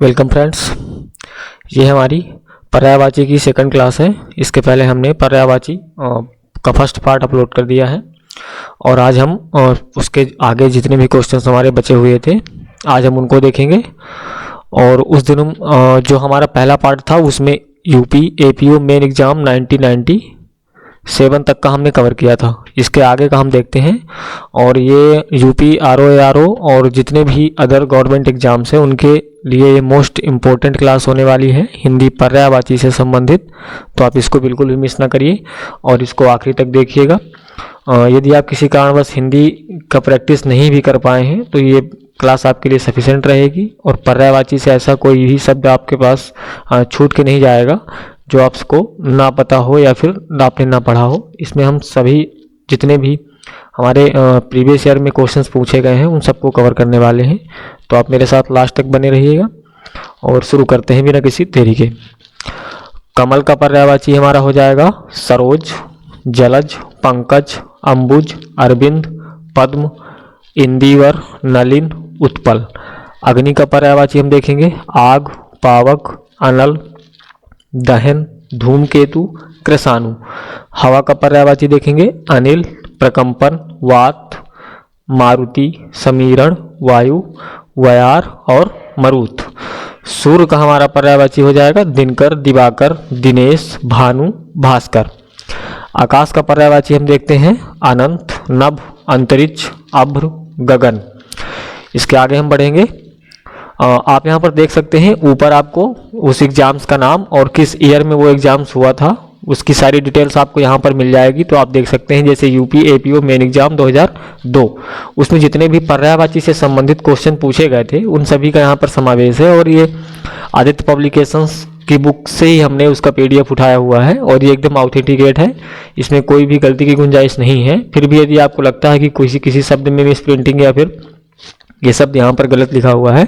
Welcome friends, ये हमारी पर्यायवाची की सेकंड क्लास है। इसके पहले हमने पर्यायवाची का फर्स्ट पार्ट अपलोड कर दिया है और आज हम उसके आगे जितने भी क्वेश्चंस हमारे बचे हुए थे आज हम उनको देखेंगे। और उस दिन जो हमारा पहला पार्ट था उसमें यूपी एपीओ मेन एग्ज़ाम 1997 तक का हमने कवर किया था। इसके आगे का हम देखते हैं और ये यूपी आरओ और जितने भी अदर गवर्नमेंट एग्जाम्स हैं उनके लिए ये मोस्ट इम्पोर्टेंट क्लास होने वाली है, हिंदी पर्यायवाची से संबंधित। तो आप इसको बिल्कुल भी मिस ना करिए और इसको आखिरी तक देखिएगा। यदि आप किसी कारणवश हिंदी का प्रैक्टिस नहीं भी कर पाए हैं तो ये क्लास आपके लिए सफिशेंट रहेगी। और पर्यायवाची से ऐसा कोई भी शब्द आपके पास छूट के नहीं जाएगा जो आपको ना पता हो या फिर आपने ना पढ़ा हो। इसमें हम सभी जितने भी हमारे प्रीवियस ईयर में क्वेश्चंस पूछे गए हैं उन सबको कवर करने वाले हैं। तो आप मेरे साथ लास्ट तक बने रहिएगा और शुरू करते हैं बिना किसी देरी के। कमल का पर्यायवाची हमारा हो जाएगा सरोज, जलज, पंकज, अंबुज, अरविंद, पद्म, इंदिवर, नलिन, उत्पल। अग्नि का पर्यायवाची हम देखेंगे आग, पावक, अनल, दहन, धूमकेतु, कृषाणु। हवा का पर्यायवाची देखेंगे अनिल, प्रकंपन, वात, मारुति, समीरण, वायु, वयार और मरुत। सूर्य का हमारा पर्यायवाची हो जाएगा दिनकर, दिवाकर, दिनेश, भानु, भास्कर। आकाश का पर्यायवाची हम देखते हैं अनंत, नभ, अंतरिक्ष, अभ्र, गगन। इसके आगे हम बढ़ेंगे। आप यहाँ पर देख सकते हैं ऊपर आपको उस एग्जाम्स का नाम और किस ईयर में वो एग्जाम्स हुआ था उसकी सारी डिटेल्स आपको यहाँ पर मिल जाएगी। तो आप देख सकते हैं जैसे यूपी एपीओ मेन एग्जाम 2002 उसमें जितने भी पर्यायवाची से संबंधित क्वेश्चन पूछे गए थे उन सभी का यहाँ पर समावेश है। और ये आदित्य पब्लिकेशंस की बुक से ही हमने उसका पीडीएफ उठाया हुआ है और ये एकदम ऑथेंटिकेट है, इसमें कोई भी गलती की गुंजाइश नहीं है। फिर भी यदि आपको लगता है कि किसी शब्द में मिस प्रिंटिंग या फिर ये शब्द यहाँ पर गलत लिखा हुआ है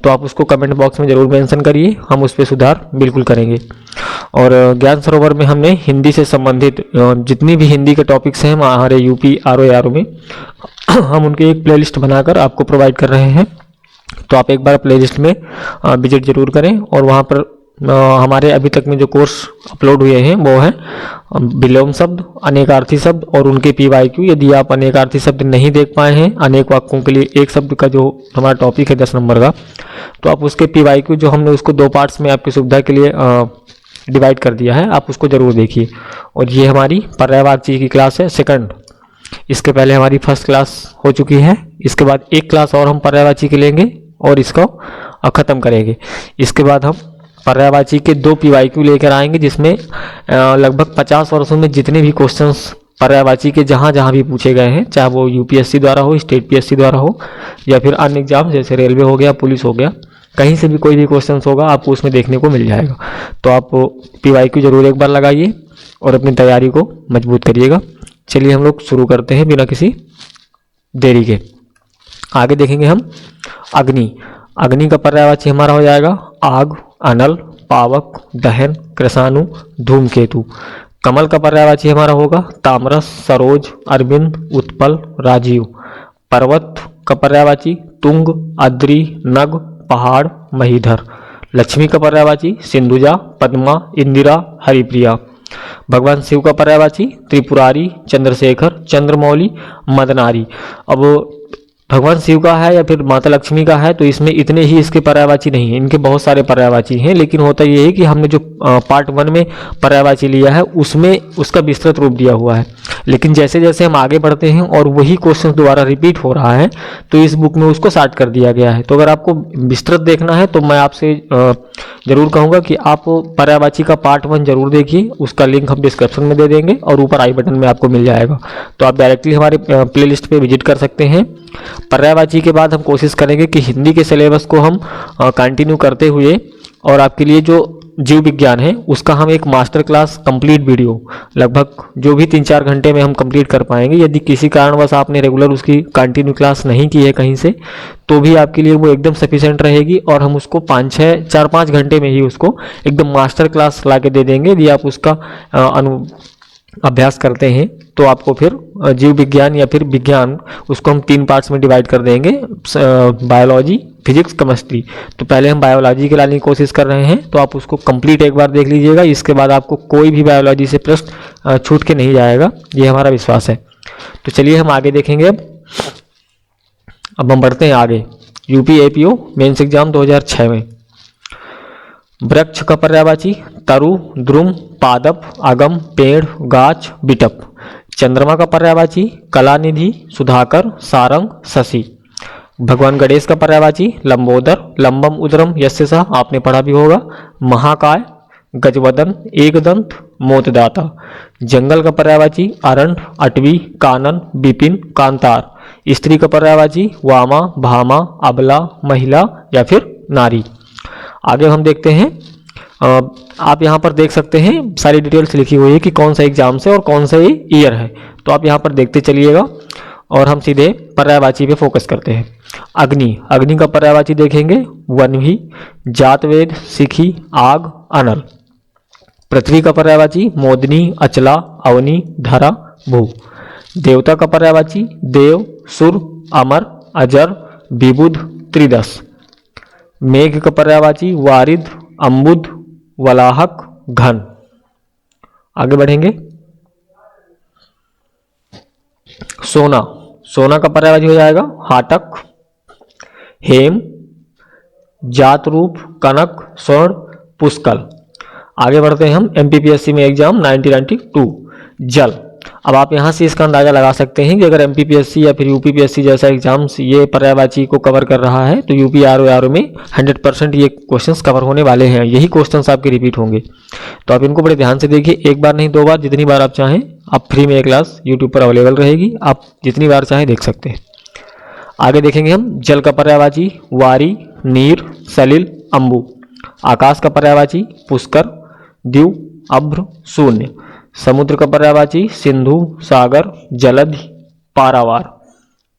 तो आप उसको कमेंट बॉक्स में ज़रूर मेंशन करिए, हम उस पर सुधार बिल्कुल करेंगे। और ज्ञान सरोवर में हमने हिंदी से संबंधित जितनी भी हिंदी के टॉपिक्स हैं हमारे यूपी आरओ में हम उनकी एक प्लेलिस्ट बनाकर आपको प्रोवाइड कर रहे हैं। तो आप एक बार प्लेलिस्ट में विजिट जरूर करें। और वहाँ पर हमारे अभी तक में जो कोर्स अपलोड हुए हैं वो है विलोम शब्द, अनेकार्थी शब्द और उनके पीवाईक्यू। यदि आप अनेकार्थी शब्द नहीं देख पाए हैं, अनेक वाक्यों के लिए एक शब्द का जो हमारा टॉपिक है 10 नंबर का, तो आप उसके पीवाईक्यू जो हमने उसको 2 पार्ट्स में आपकी सुविधा के लिए डिवाइड कर दिया है, आप उसको ज़रूर देखिए। और ये हमारी पर्यायवाची की क्लास है सेकंड। इसके पहले हमारी फर्स्ट क्लास हो चुकी है। इसके बाद एक क्लास और हम पर्यायवाची की लेंगे और इसको ख़त्म करेंगे। इसके बाद हम पर्यायवाची के 2 पीवाईक्यू लेकर आएंगे जिसमें लगभग 50 वर्षों में जितने भी क्वेश्चंस पर्यायवाची के जहाँ भी पूछे गए हैं, चाहे वो यूपीएससी द्वारा हो, स्टेट पीएससी द्वारा हो या फिर अन्य एग्जाम जैसे रेलवे हो गया, पुलिस हो गया, कहीं से भी कोई भी क्वेश्चन होगा आपको उसमें देखने को मिल जाएगा। तो आप पीवाईक्यू जरूर एक बार लगाइए और अपनी तैयारी को मजबूत करिएगा। चलिए हम लोग शुरू करते हैं बिना किसी देरी के। आगे देखेंगे हम अग्नि। अग्नि का पर्यायवाची हमारा हो जाएगा आग, अनल, पावक, दहन, कृषाणु, धूमकेतु। कमल का पर्यायवाची हमारा होगा तामरस, सरोज, अरविंद, उत्पल, राजीव। पर्वत का पर्यायवाची तुंग, अद्री, नग, पहाड़, महीधर। लक्ष्मी का पर्यायवाची सिंधुजा, पद्मा, इंदिरा, हरिप्रिया। भगवान शिव का पर्यायवाची त्रिपुरारी, चंद्रशेखर, चंद्रमौली, मदनारी। अब भगवान शिव का है या फिर माता लक्ष्मी का है तो इसमें इतने ही इसके पर्यायवाची नहीं है, इनके बहुत सारे पर्यायवाची हैं। लेकिन होता ये है कि हमने जो पार्ट 1 में पर्यायवाची लिया है उसमें उसका विस्तृत रूप दिया हुआ है। लेकिन जैसे जैसे हम आगे बढ़ते हैं और वही क्वेश्चन दोबारा रिपीट हो रहा है तो इस बुक में उसको शार्ट कर दिया गया है। तो अगर आपको विस्तृत देखना है तो मैं आपसे जरूर कहूँगा कि आप पर्यायवाची का पार्ट 1 जरूर देखिए, उसका लिंक हम डिस्क्रिप्शन में दे देंगे और ऊपर आई बटन में आपको मिल जाएगा। तो आप डायरेक्टली हमारे प्लेलिस्ट पे विजिट कर सकते हैं। पर्यायवाची के बाद हम कोशिश करेंगे कि हिंदी के सिलेबस को हम कंटिन्यू करते हुए और आपके लिए जो जीव विज्ञान है उसका हम एक मास्टर क्लास कंप्लीट वीडियो लगभग जो भी 3-4 घंटे में हम कंप्लीट कर पाएंगे। यदि किसी कारणवश आपने रेगुलर उसकी कंटिन्यू क्लास नहीं की है कहीं से तो भी आपके लिए वो एकदम सफिशिएंट रहेगी और हम उसको 4-5 घंटे में ही उसको एकदम मास्टर क्लास ला के दे देंगे। यदि आप उसका अभ्यास करते हैं तो आपको फिर जीव विज्ञान या फिर विज्ञान उसको हम 3 पार्ट्स में डिवाइड कर देंगे, बायोलॉजी, फिजिक्स केमिस्ट्री। तो पहले हम बायोलॉजी के लाने की कोशिश कर रहे हैं, तो आप उसको कंप्लीट एक बार देख लीजिएगा। इसके बाद आपको कोई भी बायोलॉजी से प्रश्न छूट के नहीं जाएगा, ये हमारा विश्वास है। तो चलिए हम आगे देखेंगे। अब हम बढ़ते हैं आगे। यूपी एपीओ मेंस एग्जाम 2006 में वृक्ष का पर्यायवाची तरु, द्रुम, पादप, अगम, पेड़, गाछ, बिटप। चंद्रमा का पर्यायवाची कलानिधि, सुधाकर, सारंग, शशि। भगवान गणेश का पर्यायवाची लंबोदर, लंबम, उदरम, यस्य सह, आपने पढ़ा भी होगा। महाकाय, गजवदन, एकदंत, मोतदाता। जंगल का पर्यायवाची अरण्य, अटवी, कानन, विपिन, कांतार। स्त्री का पर्यायवाची वामा, भामा, अबला, महिला या फिर नारी। आगे हम देखते हैं। आप यहाँ पर देख सकते हैं सारी डिटेल्स लिखी हुई है कि कौन सा एग्जाम से और कौन सा ये ईयर है, तो आप यहाँ पर देखते चलिएगा और हम सीधे पर्यायवाची पे फोकस करते हैं। अग्नि, अग्नि का पर्यायवाची देखेंगे वन्ही, जातवेद, सिखी, आग, अनल। पृथ्वी का पर्यायवाची मोदनी, अचला, अवनी, धरा, भू। देवता का पर्यायवाची देव, सुर, अमर, अजर, विबुध, त्रिदश। मेघ का पर्यायवाची वारिद, अम्बुद, वलाहक, घन। आगे बढ़ेंगे। सोना, सोना का पर्यायवाची हो जाएगा हाटक, हेम, जात रूप, कनक, स्वर्ण, पुष्कल। आगे बढ़ते हैं हम एमपीपीएससी में एग्जाम 1992 जल। अब आप यहाँ से इसका अंदाजा लगा सकते हैं कि अगर एमपीपीएससी या फिर यूपीपीएससी जैसा एग्जाम्स ये पर्यायवाची को कवर कर रहा है तो यूपी आरओ में 100% ये क्वेश्चंस कवर होने वाले हैं। यही क्वेश्चंस आपके रिपीट होंगे, तो आप इनको बड़े ध्यान से देखिए। एक बार नहीं, 2 बार, जितनी बार आप चाहें। आप फ्री में ये क्लास यूट्यूब पर अवेलेबल रहेगी, आप जितनी बार चाहें देख सकते हैं। आगे देखेंगे हम जल का पर्यायवाची वारी, नीर, सलिल, अम्बु। आकाश का पर्यायवाची पुष्कर, द्यू, अभ्र, शून्य। समुद्र का पर्यायवाची सिंधु, सागर, जलधि, पारावार।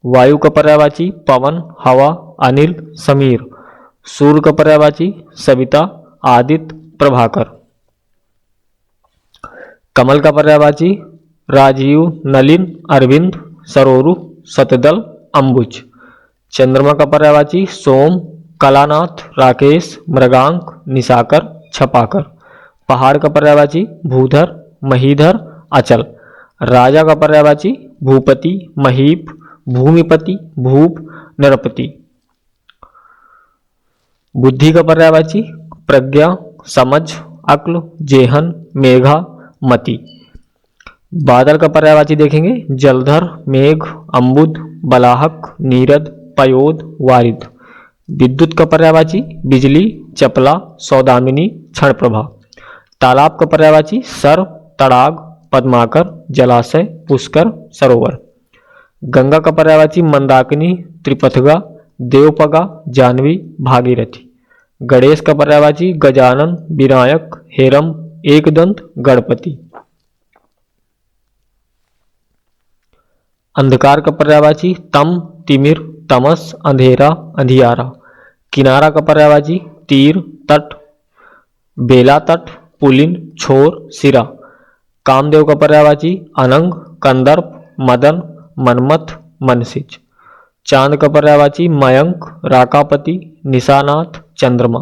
वायु का पर्यायवाची पवन, हवा, अनिल, समीर। सूर्य का पर्यायवाची सविता, आदित्य, प्रभाकर। कमल का पर्यायवाची राजीव, नलिन, अरविंद, सरोरु, शतदल, अंबुज। चंद्रमा का पर्यायवाची सोम, कलानाथ, राकेश, मृगांक, निशाकर, छपाकर। पहाड़ का पर्यायवाची भूधर, महीधर, अचल। राजा का पर्यायवाची भूपति, महीप, भूमिपति, भूप, नरपति। बुद्धि का पर्यायवाची प्रज्ञा, समझ, अक्ल, जेहन, मेघा, मति। बादल का पर्यायवाची देखेंगे जलधर, मेघ, अम्बुद, बलाहक, नीरद, पयोद, वारिद। विद्युत का पर्यायवाची बिजली, चपला, सौदामिनी, क्षणप्रभा। तालाब का पर्यायवाची सर, तड़ाग, पद्माकर, जलाशय, पुष्कर, सरोवर। गंगा का पर्यायवाची मंदाकिनी, त्रिपथगा, देवपगा, जाह्नवी, भागीरथी। गणेश का पर्यायवाची गजानन, विनायक, हेरम, एकदंत, गणपति। अंधकार का पर्यायवाची तम, तिमिर, तमस, अंधेरा, अंधियारा। किनारा का पर्यायवाची तीर, तट, बेला तट, पुलिन, छोर, सिरा। कामदेव का पर्यायवाची अनंग, कंदर्प, मदन, मनमथ, मनसिज। चांद का पर्यायवाची मयंक, राकापति, निशानाथ, चंद्रमा।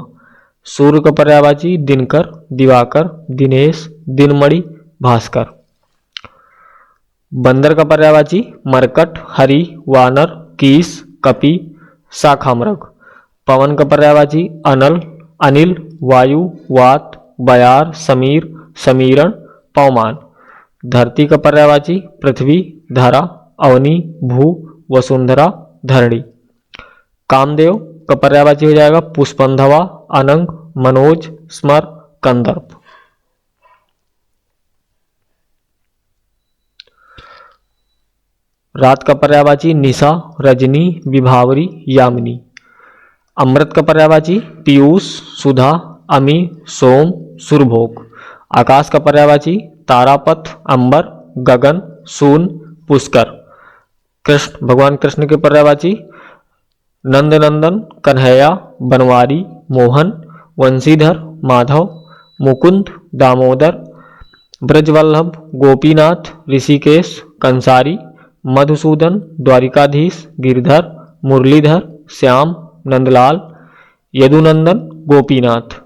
सूर्य का पर्यायवाची दिनकर, दिवाकर, दिनेश, दिनमणि, भास्कर। बंदर का पर्यायवाची मरकट, हरि, वानर, कीस, कपि, शाखामृग। पवन का पर्यायवाची अनल, अनिल, वायु, वात, बयार, समीर, समीरण, पवमान। धरती का पर्यायवाची पृथ्वी, धरा, अवनी, भू, वसुंधरा, धरणी। कामदेव का पर्यायवाची हो जाएगा पुष्पंधवा, अनंग, मनोज, स्मर, कंदर्प। रात का पर्यायवाची निशा, रजनी, विभावरी, यामिनी। अमृत का पर्यायवाची पीयूष, सुधा, अमी, सोम, सुरभोग। आकाश का पर्यायवाची तारापथ, अंबर, गगन, सून, पुष्कर। कृष्ण, भगवान कृष्ण के पर्यायवाची नंदनंदन, कन्हैया, बनवारी, मोहन, वंशीधर, माधव, मुकुंद, दामोदर, ब्रजवल्लभ, गोपीनाथ, ऋषिकेश, कंसारी, मधुसूदन, द्वारिकाधीश, गिरधर, मुरलीधर, श्याम, नंदलाल, यदुनंदन, गोपीनाथ।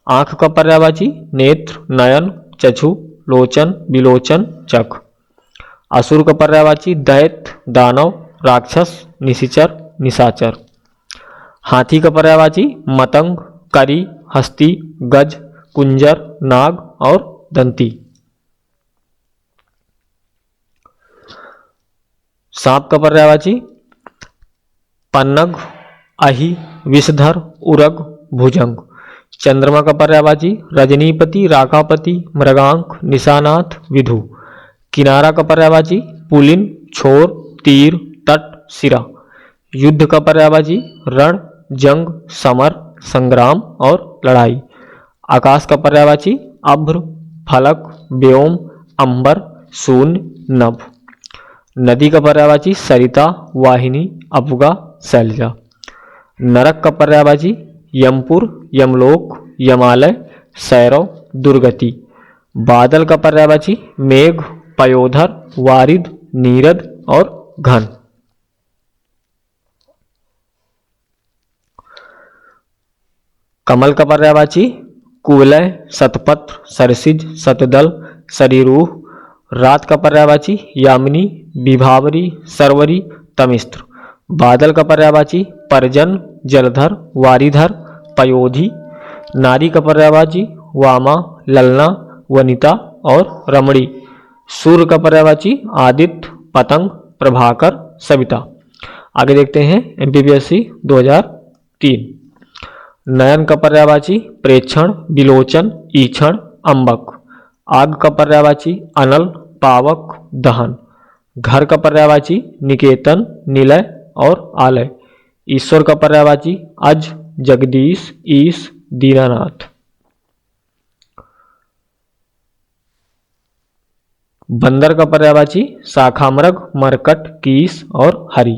आँख का पर्यायवाची नेत्र, नयन, चक्षु, लोचन, विलोचन, चख। असुर का पर्यायवाची दैत्य, दानव, राक्षस, निशिचर, निशाचर। हाथी का पर्यायवाची मतंग, करी, हस्ती, गज, कुंजर, नाग और दंती। सांप का पर्यायवाची पन्नग, अहि, विषधर, उरग, भुजंग। चंद्रमा का पर्यायवाची रजनीपति, राकापति, मृगांक, निशानाथ, विधु। किनारा का पर्यायवाची पुलिन, छोर, तीर, तट, सिरा। युद्ध का पर्यायवाची रण, जंग, समर, संग्राम और लड़ाई। आकाश का पर्यायवाची अभ्र, फलक, व्योम, अंबर, शून्य, नभ। नदी का पर्यायवाची सरिता, वाहिनी, अपगा, शैलजा। नरक का पर्यायवाची यमपुर, यमलोक, यमालय, सैरव, दुर्गति। बादल का पर्यायवाची मेघ, पयोधर, वारिद, नीरद और घन। कमल का पर्यायवाची कुवलय, शतपत्र, सरसिज, शतदल, सरीरूह। रात का पर्यायवाची यामिनी, विभावरी, सरवरी, तमिस्त्र। बादल का पर्यायवाची परजन, जलधर, वारीधर, पयोधी। नारी का पर्यायवाची वामा, ललना, वनिता और रमणी। सूर्य का पर्यायवाची आदित्य, पतंग, प्रभाकर, सविता। आगे देखते हैं एमपीपीएससी 2003। नयन का पर्यायवाची प्रेक्षण, विलोचन, ईक्षण, अंबक। आग का पर्यायवाची अनल, पावक, दहन। घर का पर्यायवाची निकेतन, निलय और आलय। ईश्वर का पर्यायवाची अज, जगदीश, ईश, दीनानाथ। बंदर का पर्यायवाची शाखामृग, मरकट, कीस और हरि।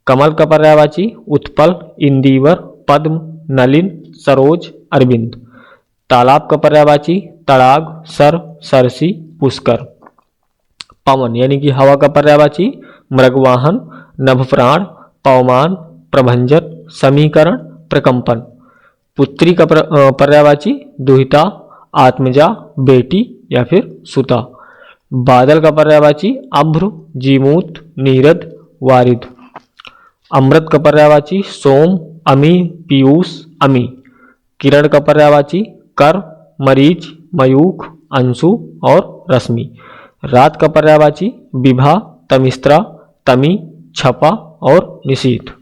कमल का पर्यायवाची उत्पल, इंदिवर, पद्म, नलिन, सरोज, अरविंद। तालाब का पर्यायवाची तड़ाग, सर, सरसी, पुष्कर। पवन यानी कि हवा का पर्यायवाची मृगवाहन, नभप्राण, पवमान, प्रभंजन, समीकरण, प्रकंपन। पुत्री का पर्यायवाची दुहिता, आत्मजा, बेटी या फिर सुता। बादल का पर्यायवाची अभ्र, जीमूत, नीरद, वारिद। अमृत का पर्यायवाची सोम, अमी, पीयूष, अमी। किरण का पर्यायवाची कर, मरीच, मयूख, अंशु और रश्मि। रात का पर्यायवाची विभा, तमिस्त्रा, तमी, छपा और निशीथ।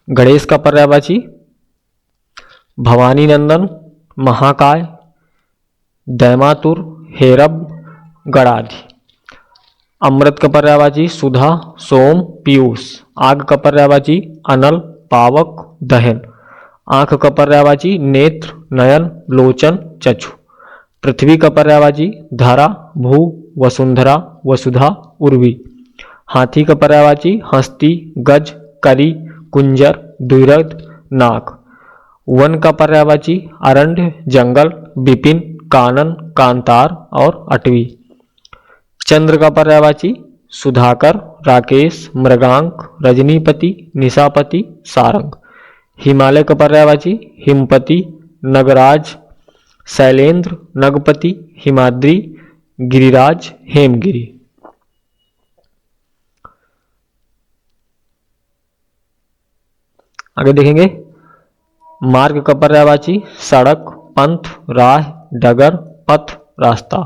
गणेश का पर्यायवाची भवानी नंदन, महाकाय, दैमातुर, हेरब, गणाधि। अमृत का पर्यायवाची सुधा, सोम, पीयूष। आग का पर्यायवाची अनल, पावक, दहन। आँख का पर्यायवाची नेत्र, नयन, लोचन, चक्षु। पृथ्वी का पर्यायवाची धरा, भू, वसुंधरा, वसुधा, उर्वी। हाथी का पर्यायवाची हस्ती, गज, करी, कुंजर, द्विरथ, नाग। वन का पर्यायवाची अरण्य, जंगल, विपिन, कानन, कांतार और अटवी। चंद्र का पर्यायवाची सुधाकर, राकेश, मृगांक, रजनीपति, निशापति, सारंग। हिमालय का पर्यायवाची हिमपति, नगराज, शैलेंद्र, नगपति, हिमाद्री, गिरिराज, हेमगिरी। आगे देखेंगे मार्ग का पर्यायवाची सड़क, पंथ, राह, डगर, पथ, रास्ता।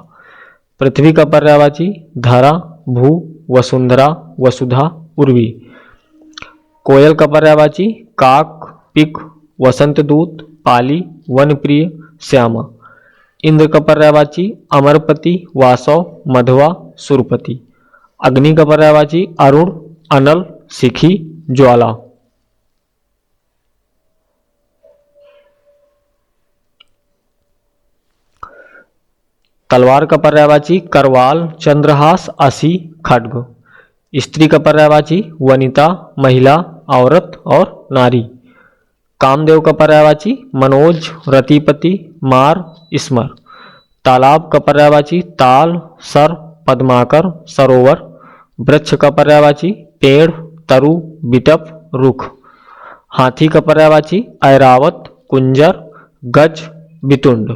पृथ्वी का पर्यायवाची धरा, भू, वसुंधरा, वसुधा, उर्वी। कोयल का पर्यायवाची काक, पिक, वसंत दूत, पाली, वनप्रिय, श्यामा। इंद्र का पर्यायवाची अमरपति, वासव, मधवा, सुरपति। अग्नि का पर्यायवाची अरुण, अनल, शिखी, ज्वाला। तलवार का पर्यायवाची करवाल, चंद्रहास, असी, खड्ग। स्त्री का पर्यायवाची वनिता, महिला, औरत और नारी। कामदेव का पर्यायवाची मनोज, रतिपति, मार, स्मर। तालाब का पर्यायवाची ताल, सर, पद्माकर, सरोवर। वृक्ष का पर्यायवाची पेड़, तरु, बिटप, रुख। हाथी का पर्यायवाची ऐरावत, कुंजर, गज, बितुंड।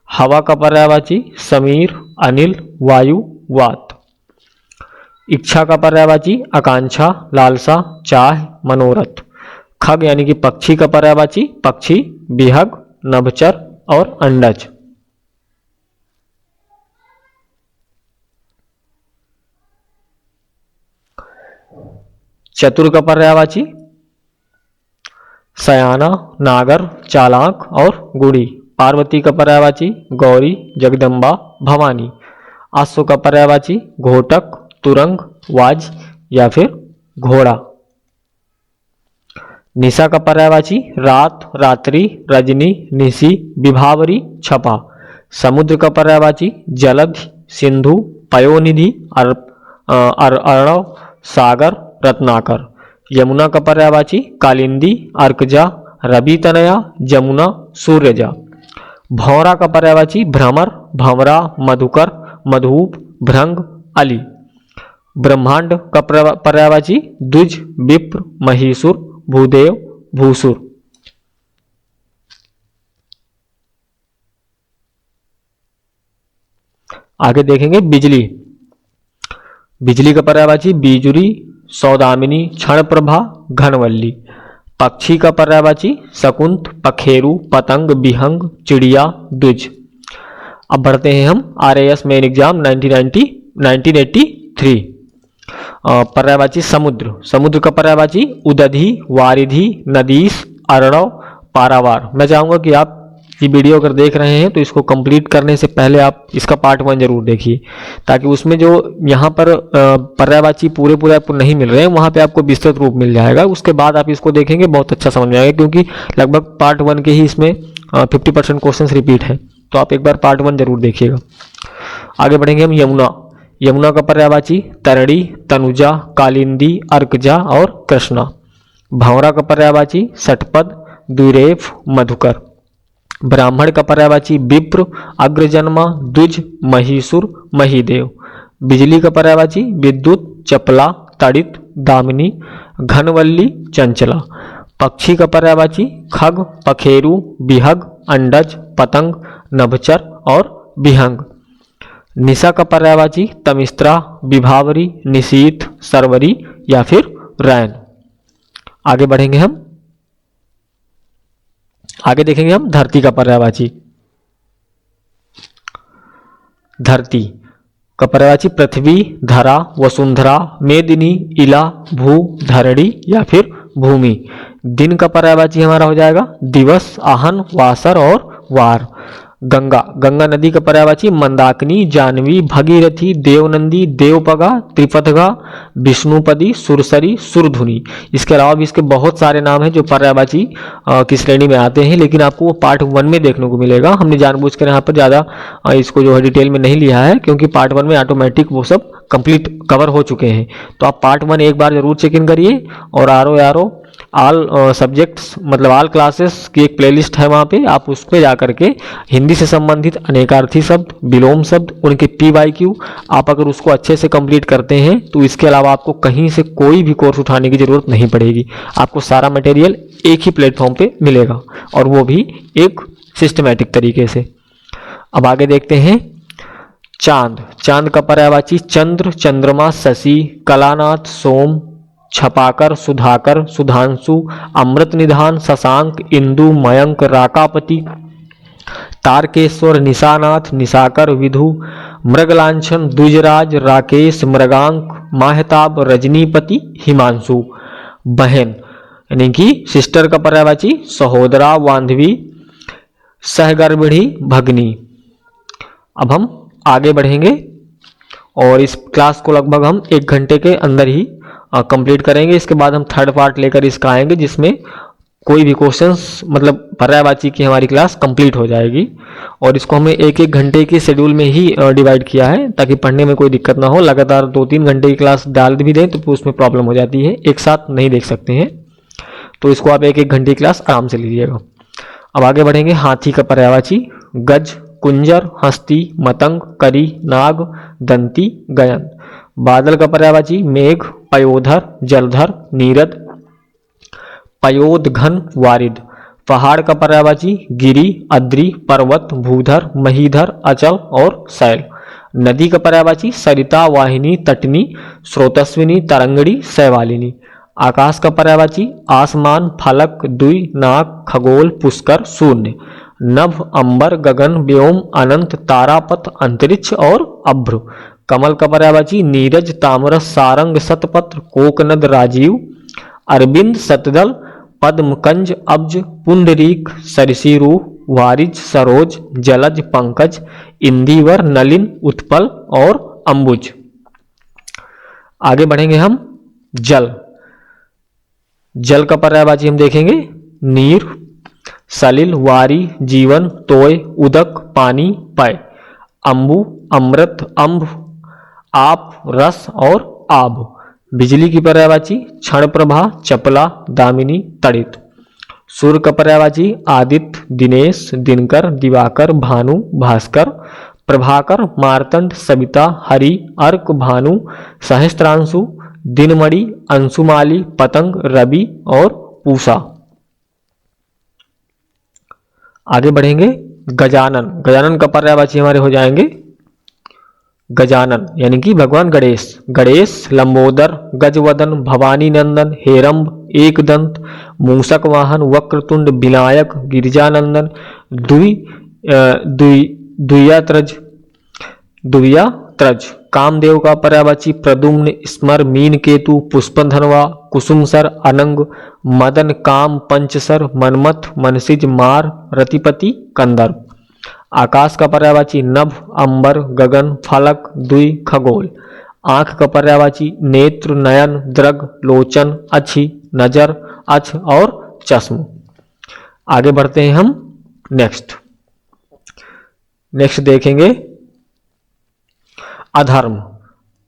हवा का पर्यायवाची समीर, अनिल, वायु, वात। इच्छा का पर्यायवाची आकांक्षा, लालसा, चाह, मनोरथ। खग यानी कि पक्षी का पर्यायवाची पक्षी, बिहग, नभचर और अंडज। चतुर का पर्यायवाची सयाना, नागर, चालाक और गुड़ी। पार्वती का पर्यायवाची गौरी, जगदम्बा, भवानी। आसो का पर्यायवाची घोटक, तुरंग, वाज या फिर घोड़ा। निशा का पर्यायवाची रात, रात्रि, रजनी, निशी, विभावरी, छपा। समुद्र का पर्यायवाची जलध, सिंधु, पयोनिधि, अर्णव, सागर, रत्नाकर। यमुना का पर्यायवाची कालिंदी, अर्कजा, रवि तनया, जमुना, सूर्यजा। भौरा का पर्यायवाची भ्रमर, भंवरा, मधुकर, मधुप, भृंग, अली। ब्रह्मांड का पर्यायवाची द्विज, विप्र, महीसुर, भूदेव, भूसुर। आगे देखेंगे बिजली। बिजली का पर्यायवाची बीजुरी, सौदामिनी, क्षणप्रभा, घनवल्ली। पक्षी का पर्यायवाची शकुंत, पखेरु, पतंग, बिहंग, चिड़िया, द्विज। अब बढ़ते हैं हम RAS मेन एग्जाम 1983। पर्यायवाची समुद्र। समुद्र का पर्यायवाची उदधि, वारिधि, नदीस, अर्णव, पारावार। मैं चाहूंगा कि आप ये वीडियो अगर देख रहे हैं तो इसको कंप्लीट करने से पहले आप इसका पार्ट 1 जरूर देखिए, ताकि उसमें जो यहाँ पर पर्यायवाची पूरे नहीं मिल रहे हैं वहाँ पे आपको विस्तृत रूप मिल जाएगा। उसके बाद आप इसको देखेंगे बहुत अच्छा समझ में आएगा, क्योंकि लगभग पार्ट 1 के ही इसमें 50% क्वेश्चन रिपीट है। तो आप एक बार पार्ट 1 जरूर देखिएगा। आगे बढ़ेंगे हम यमुना। यमुना का पर्यायवाची तरणी, तनुजा, कालिंदी, अर्कजा और कृष्णा। भंवरा का पर्यायवाची षटपद, द्विरेफ, मधुकर। ब्राह्मण का पर्यायवाची विप्र, अग्रजन्मा, द्विज, महीसुर, महीदेव। बिजली का पर्यायवाची विद्युत, चपला, तड़ित, दामिनी, घनवल्ली, चंचला। पक्षी का पर्यायवाची खग, पखेरु, बिहग, अंडज, पतंग, नभचर और बिहंग। निशा का पर्यायवाची तमिस्त्रा, विभावरी, निशीथ, सरवरी या फिर रैन। आगे बढ़ेंगे हम, आगे देखेंगे हम धरती का पर्यायवाची। धरती का पर्यायवाची पृथ्वी, धरा, वसुंधरा, मेदिनी, इला, भू, धरणी या फिर भूमि। दिन का पर्यायवाची हमारा हो जाएगा दिवस, आहन, वासर और वार। गंगा। गंगा नदी का पर्यायवाची मंदाकिनी, जानवी, भगीरथी, देवनंदी, देवपगा, त्रिपथगा, विष्णुपदी, सुरसरी, सुरधुनी। इसके अलावा भी इसके बहुत सारे नाम हैं जो पर्यायवाची की श्रेणी में आते हैं, लेकिन आपको वो पार्ट 1 में देखने को मिलेगा। हमने जानबूझकर यहाँ पर ज़्यादा इसको जो है डिटेल में नहीं लिया है, क्योंकि पार्ट 1 में ऑटोमेटिक वो सब कंप्लीट कवर हो चुके हैं। तो आप पार्ट 1 एक बार जरूर चेक इन करिए। और RO ऑल सब्जेक्ट्स मतलब ऑल क्लासेस की एक प्लेलिस्ट है, वहाँ पे आप उस पर जा करके हिंदी से संबंधित अनेकार्थी शब्द, विलोम शब्द, उनके PYQ आप अगर उसको अच्छे से कंप्लीट करते हैं तो इसके अलावा आपको कहीं से कोई भी कोर्स उठाने की जरूरत नहीं पड़ेगी। आपको सारा मटेरियल एक ही प्लेटफॉर्म पे मिलेगा, और वो भी एक सिस्टमेटिक तरीके से। अब आगे देखते हैं चांद। चांद का पर्यायवाची चंद्र, चंद्रमा, शशि, कलानाथ, सोम, छपाकर, सुधाकर, सुधांशु, अमृत निधान, शशांक, इंदु, मयंक, राकापति, तारकेश्वर, निशानाथ, निशाकर, विधु, मृगलांछन, द्विजराज, राकेश, मृगांक, माहताब, रजनीपति, हिमांशु। बहन यानी कि सिस्टर का पर्यायवाची सहोदरा, बांधवी, सहगर्भिणी, भगनी। अब हम आगे बढ़ेंगे और इस क्लास को लगभग हम 1 घंटे के अंदर ही कंप्लीट करेंगे। इसके बाद हम थर्ड पार्ट लेकर इसका आएंगे, जिसमें कोई भी क्वेश्चंस मतलब पर्यायवाची की हमारी क्लास कंप्लीट हो जाएगी। और इसको हमें 1-1 घंटे के शेड्यूल में ही डिवाइड किया है, ताकि पढ़ने में कोई दिक्कत ना हो। लगातार 2-3 घंटे की क्लास डाल भी दें तो उसमें प्रॉब्लम हो जाती है, एक साथ नहीं देख सकते हैं। तो इसको आप 1-1 घंटे की क्लास आराम से लीजिएगा। अब आगे बढ़ेंगे। हाथी का पर्यायवाची गज, कुंजर, हस्ती, मतंग, करी, नाग, दंती, गयन। बादल का पर्यायवाची मेघ, पयोधर, जलधर, नीरद, पयोदघन, वारिद। पहाड़ का पर्यायवाची गिरि, अद्रि, पर्वत, भूधर, महीधर, अचल और शैल। नदी का पर्यायवाची सरिता, वाहिनी, तटनी, स्रोतस्विनी, तरंगड़ी, शैवालिनी। आकाश का पर्यायवाची आसमान, फलक, द्वि, नाग, खगोल, पुष्कर, शून्य। नभ, अंबर, गगन, व्योम, अनंत, तारापथ, अंतरिक्ष और अभ्र। कमल का पर्यायवाची नीरज, तामरस, सारंग, शतपत्र, कोकनद, राजीव, अरविंद, शतदल, पद्म, कंज, अब्ज, पुंडरीक, सरसीरु, वारिज, सरोज, जलज, पंकज, इंदिवर, नलिन, उत्पल और अंबुज। आगे बढ़ेंगे हम जल। जल का पर्यायवाची हम देखेंगे नीर, सलिल, वारी, जीवन, तोय, उदक, पानी, पय। अंबु, अमृत, अम्ब, आप, रस और आब। बिजली की पर्यायवाची क्षण प्रभा, चपला, दामिनी, तड़ित। सूर्य का पर्यायवाची आदित्य, दिनेश, दिनकर, दिवाकर, भानु, भास्कर, प्रभाकर, मार्तंड, सविता, हरि, अर्क, भानु, सहस्त्रांशु, दिनमणि, अंशुमाली, पतंग, रवि और पूषा। आगे बढ़ेंगे गजानन। गजानन का पर्यायवाची हमारे हो जाएंगे गजानन यानी कि भगवान गणेश। गणेश, लंबोदर, गजवदन, भवानी नंदन, हेरंब, एकदंत, मूषक वाहन, वक्रतुंड, विनायक, गिरिजानंदन, द्वियात्रज। कामदेव का पर्यायवाची प्रद्युम्न, स्मर, मीन केतु, पुष्पधनवा, कुसुमसर, अनंग, मदन, काम, पंचसर, मनमथ, मनसिज, मार, रतिपति, कंदर्प। आकाश का पर्यायवाची नभ, अंबर, गगन, फलक, द्वि, खगोल। आंख का पर्यायवाची नेत्र, नयन, दृग, लोचन, अच्छी, नजर, अछ और चश्म। आगे बढ़ते हैं हम नेक्स्ट देखेंगे अधर्म।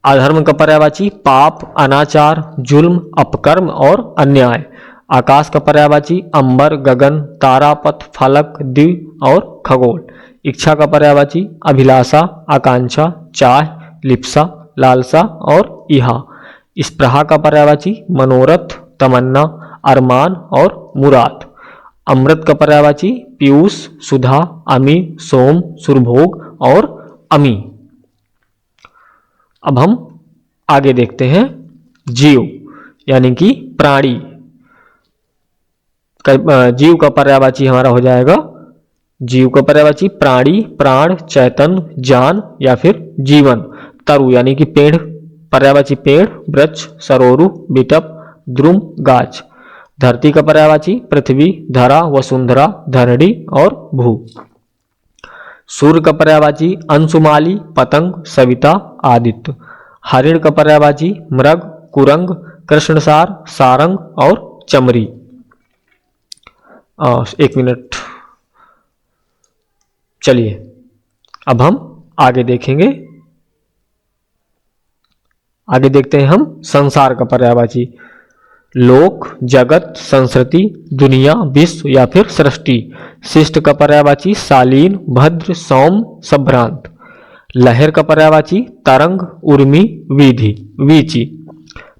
अधर्म का पर्यायवाची पाप, अनाचार, जुल्म, अपकर्म और अन्याय। आकाश का पर्यायवाची अंबर, गगन, तारापथ, फलक, दिव और खगोल। इच्छा का पर्यायवाची अभिलाषा, आकांक्षा, चाह, लिप्सा, लालसा और इहा। स्पृहा का पर्यायवाची मनोरथ, तमन्ना, अरमान और मुराद। अमृत का पर्यायवाची पीयूष, सुधा, अमी, सोम, सुरभोग और अमी। अब हम आगे देखते हैं जीव यानी कि प्राणी। जीव का पर्यायवाची हमारा हो जाएगा जीव का पर्यायवाची प्राणी, प्राण, चैतन्य, जान या फिर जीवन। तरु यानी कि पेड़, पर्यायवाची पेड़, वृक्ष, सरोरु, बिटप, द्रुम, गाछ। धरती का पर्यायवाची पृथ्वी, धरा, वसुंधरा, धरणी और भू। सूर्य का पर्यायवाची अंशुमाली, पतंग, सविता, आदित्य। हरिण का पर्यायवाची मृग, कुरंग, कृष्णसार, सारंग और चमरी। एक मिनट, चलिए अब हम आगे देखेंगे। आगे देखते हैं हम संसार का पर्यायवाची लोक, जगत, संस्कृति, दुनिया, विश्व या फिर सृष्टि। शिष्ट का पर्यायवाची शालीन, भद्र, सौम, संभ्रांत। लहर का पर्यायवाची तरंग, उर्मी, विधि, वीची।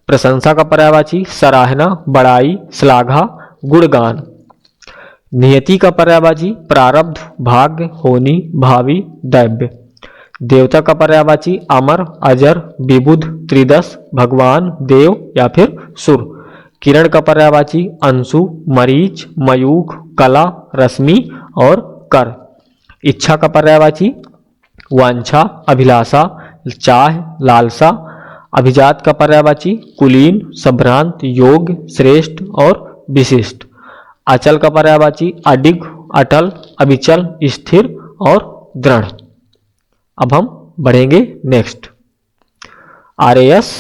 प्रशंसा का पर्यायवाची सराहना, बड़ाई, श्लाघा, गुणगान। नियति का पर्यायवाची प्रारब्ध, भाग्य, होनी, भावी, दैव्य। देवता का पर्यायवाची अमर, अजर, विबुध, त्रिदश, भगवान, देव या फिर सुर। किरण का पर्यायवाची अंशु, मरीच, मयूख, कला, रश्मि और कर। इच्छा का पर्यायवाची वांछा, अभिलाषा, चाह, लालसा। अभिजात का पर्यायवाची कुलीन, संभ्रांत, योग्य, श्रेष्ठ और विशिष्ट। अचल का पर्यायवाची अडिग, अटल, अविचल, स्थिर और दृढ़। अब हम बढ़ेंगे नेक्स्ट RAS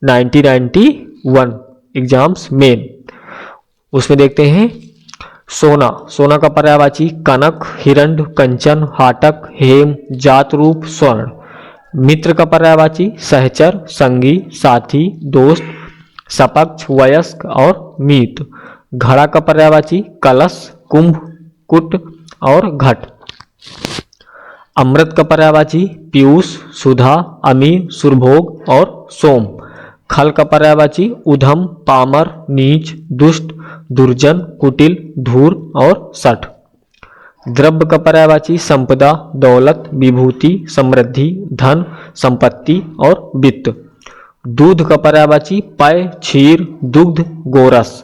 1991 एग्जाम्स मेन। उसमें देखते हैं सोना। सोना का पर्यायवाची कनक, हिरण्य, कंचन, हाटक, हेम, जात रूप, स्वर्ण। मित्र का पर्यायवाची सहचर, संगी, साथी, दोस्त, सपक्ष, वयस्क और मीत। घड़ा का पर्यायवाची कलश, कुंभ, कुट और घट। अमृत का पर्यायवाची पीयूष, सुधा, अमी, सुरभोग और सोम। खल का पर्यायवाची उधम, पामर, नीच, दुष्ट, दुर्जन, कुटिल, धूर और सठ। द्रव्य का पर्यायवाची संपदा, दौलत, विभूति, समृद्धि, धन, संपत्ति और वित्त। दूध का पर्यायवाची पय, क्षीर, दुग्ध, गोरस।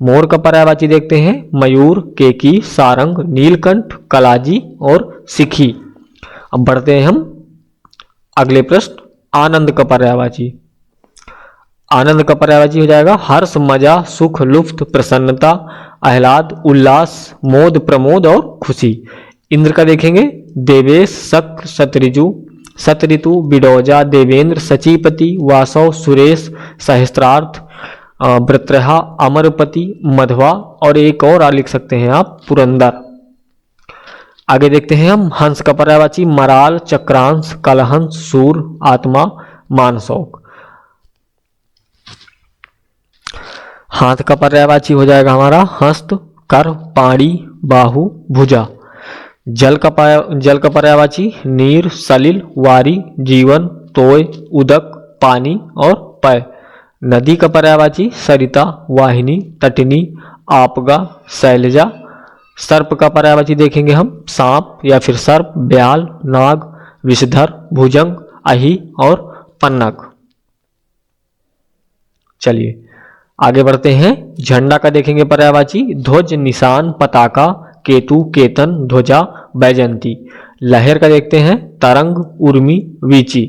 मोर का पर्यायवाची देखते हैं मयूर, केकी, सारंग, नीलकंठ, कलाजी और सिखी। अब बढ़ते हैं हम अगले प्रश्न। आनंद का पर्यायवाची। आनंद का पर्यायवाची हो जाएगा हर्ष, मजा, सुख, लुफ्त, प्रसन्नता, आह्लाद, उल्लास, मोद, प्रमोद और खुशी। इंद्र का देखेंगे देवेश, शक, शतऋजु, शतऋतु, बिडौजा, देवेंद्र, सचीपति, वासव, सुरेश, सहस्त्रार्थ, वृत्रहा, अमरपति, मधवा और एक और लिख सकते हैं आप पुरंदर। आगे देखते हैं हम हंस का पर्यायवाची मराल, चक्रांश, कलहंस, सूर, आत्मा, मानसौक। हाथ का पर्यायवाची हो जाएगा हमारा हस्त, कर, पाणी, बाहु, भुजा। जल का पर्यायवाची नीर, सलिल, वारी, जीवन, तोय, उदक, पानी और पय। नदी का पर्यायवाची सरिता, वाहिनी, तटिनी, आपगा, शैलजा। सर्प का पर्यायवाची देखेंगे हम सांप या फिर सर्प, ब्याल, नाग, विषधर, भुजंग, अहि और पन्नग। चलिए आगे बढ़ते हैं। झंडा का देखेंगे पर्यायवाची ध्वज, निशान, पताका, केतु, केतन, ध्वजा, बैजंती। लहर का देखते हैं तरंग, उर्मी, वीची।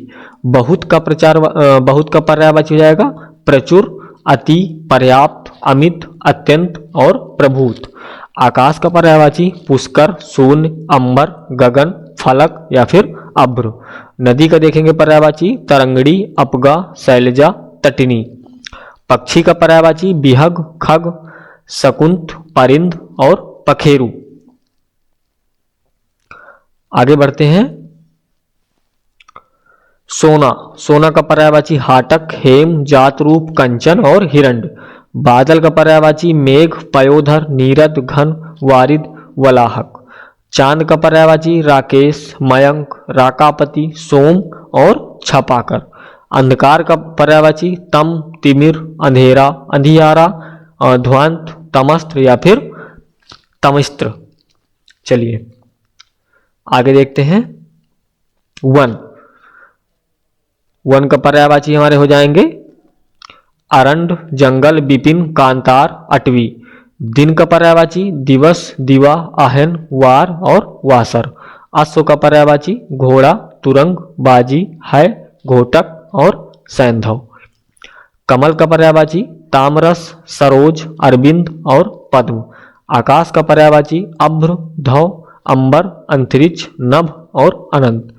बहुत का पर्यायवाची हो जाएगा प्रचुर, अति, पर्याप्त, अमित, अत्यंत और प्रभूत। आकाश का पर्यायवाची पुष्कर, शून्य, अंबर, गगन, फलक या फिर अभ्र। नदी का देखेंगे पर्यायवाची तरंगड़ी, अपगा, शैलजा, तटिनी। पक्षी का पर्यायवाची बिहग, खग, शकुंत, परिंद और पखेरु। आगे बढ़ते हैं। सोना का पर्यायवाची हाटक, हेम, जातरूप, कंचन और हिरण्ड। बादल का पर्यायवाची मेघ, पयोधर, नीरद, घन, वारिद, वलाहक। चांद का पर्यायवाची राकेश, मयंक, राकापति, सोम और छपाकर। अंधकार का पर्यायवाची तम, तिमिर, अंधेरा, अंधियारा, ध्वांत, तमस्त्र या फिर तमिस्त्र। चलिए आगे देखते हैं। वन का पर्यायवाची हमारे हो जाएंगे अरंड, जंगल, विपिन, कांतार, अटवी। दिन का पर्यायवाची दिवस, दिवा, आहन, वार और वासर। अश्व का पर्यायवाची घोड़ा, तुरंग, बाजी, है, घोटक और सैंधव। कमल का पर्यायवाची तामरस, सरोज, अरविंद और पद्म। आकाश का पर्यायवाची अभ्र, धव, अंबर, अंतरिक्ष, नभ और अनंत।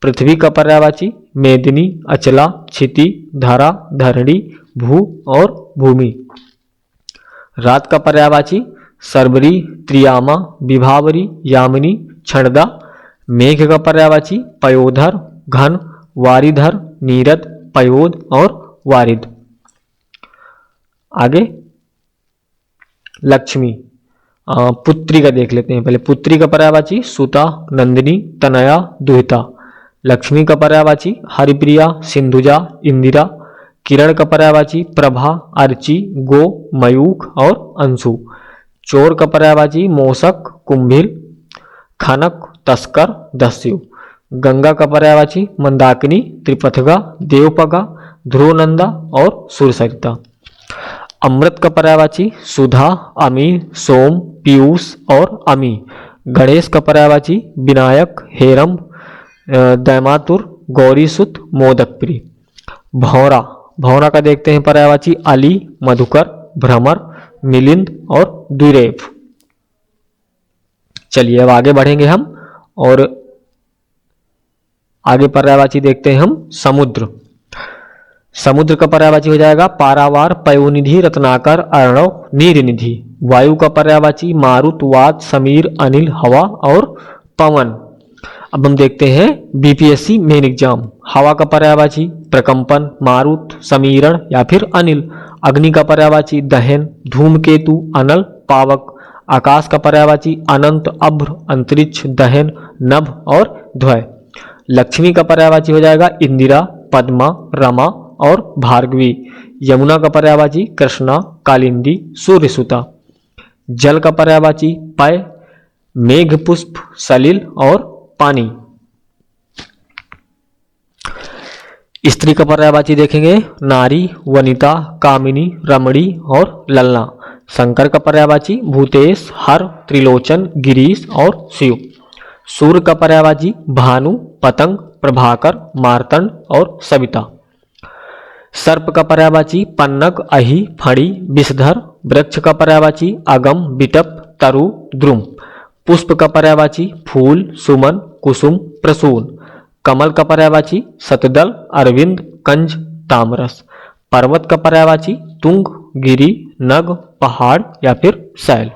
पृथ्वी का पर्यायवाची मेदिनी, अचला, क्षिति, धरा, धरणी, भू और भूमि। रात का पर्यायवाची सर्वरी, त्रियामा, विभावरी, यामिनी, क्षणदा। मेघ का पर्यायवाची पयोधर, घन, वारिधर, नीरद, पयोद और वारिद। आगे लक्ष्मी पुत्री का देख लेते हैं। पहले पुत्री का पर्यायवाची सुता, नंदिनी, तनया, दुहिता। लक्ष्मी का पर्यायवाची हरिप्रिया, सिंधुजा, इंदिरा। किरण का पर्यायवाची प्रभा, अर्ची, गो, मयूख और अंशु। चोर का पर्यायवाची मोसक, कुंभिल, खनक, तस्कर, दस्यु। गंगा का पर्यायवाची मंदाकिनी, त्रिपथगा, देवपगा, ध्रुवनंदा और सुरसरिता। अमृत का पर्यायवाची सुधा, अमी, सोम, पीयूष और अमी। गणेश का पर्यायवाची विनायक, हेरम्ब, दैमातुर, गौरीसुत, मोदकप्री। भौरा का देखते हैं पर्यायवाची अली, मधुकर, भ्रमर, मिलिंद और द्विरेव। चलिए अब आगे बढ़ेंगे हम और आगे पर्यायवाची देखते हैं हम समुद्र। समुद्र का पर्यायवाची हो जाएगा पारावार, पयोनिधि, रत्नाकर, अर्णव, नीरनिधि। वायु का पर्यायवाची मारुत, वात, समीर, अनिल, हवा और पवन। अब हम देखते हैं बीपीएससी मेन एग्जाम। हवा का पर्यायवाची प्रकंपन, मारुत, समीरण या फिर अनिल। अग्नि का पर्यायवाची दहन, धूमकेतु, अनल, पावक। आकाश का पर्यायवाची अनंत, अभ्र, अंतरिक्ष, दहन, नभ और द्वय। लक्ष्मी का पर्यायवाची हो जाएगा इंदिरा, पद्मा, रमा और भार्गवी। यमुना का पर्यायवाची कृष्णा, कालिंदी, सूर्यसुता। जल का पर्यायवाची पय, मेघ पुष्प, सलिल और पानी। स्त्री का पर्यायवाची देखेंगे नारी, वनिता, कामिनी, रमणी और ललना। शंकर का पर्यायवाची भूतेश, हर, त्रिलोचन, गिरीश और शिव। सूर्य का पर्यायवाची भानु, पतंग, प्रभाकर, मार्तंड और सविता। सर्प का पर्यायवाची पन्नग, अहि, फणी, विषधर। वृक्ष का पर्यायवाची अगम, बिटप, तरु, द्रुम। पुष्प का पर्यायवाची फूल, सुमन, कुसुम, प्रसून। कमल का पर्यायवाची शतदल, अरविंद, कंज, तामरस। पर्वत का पर्यायवाची तुंग, गिरि, नग, पहाड़ या फिर शैल।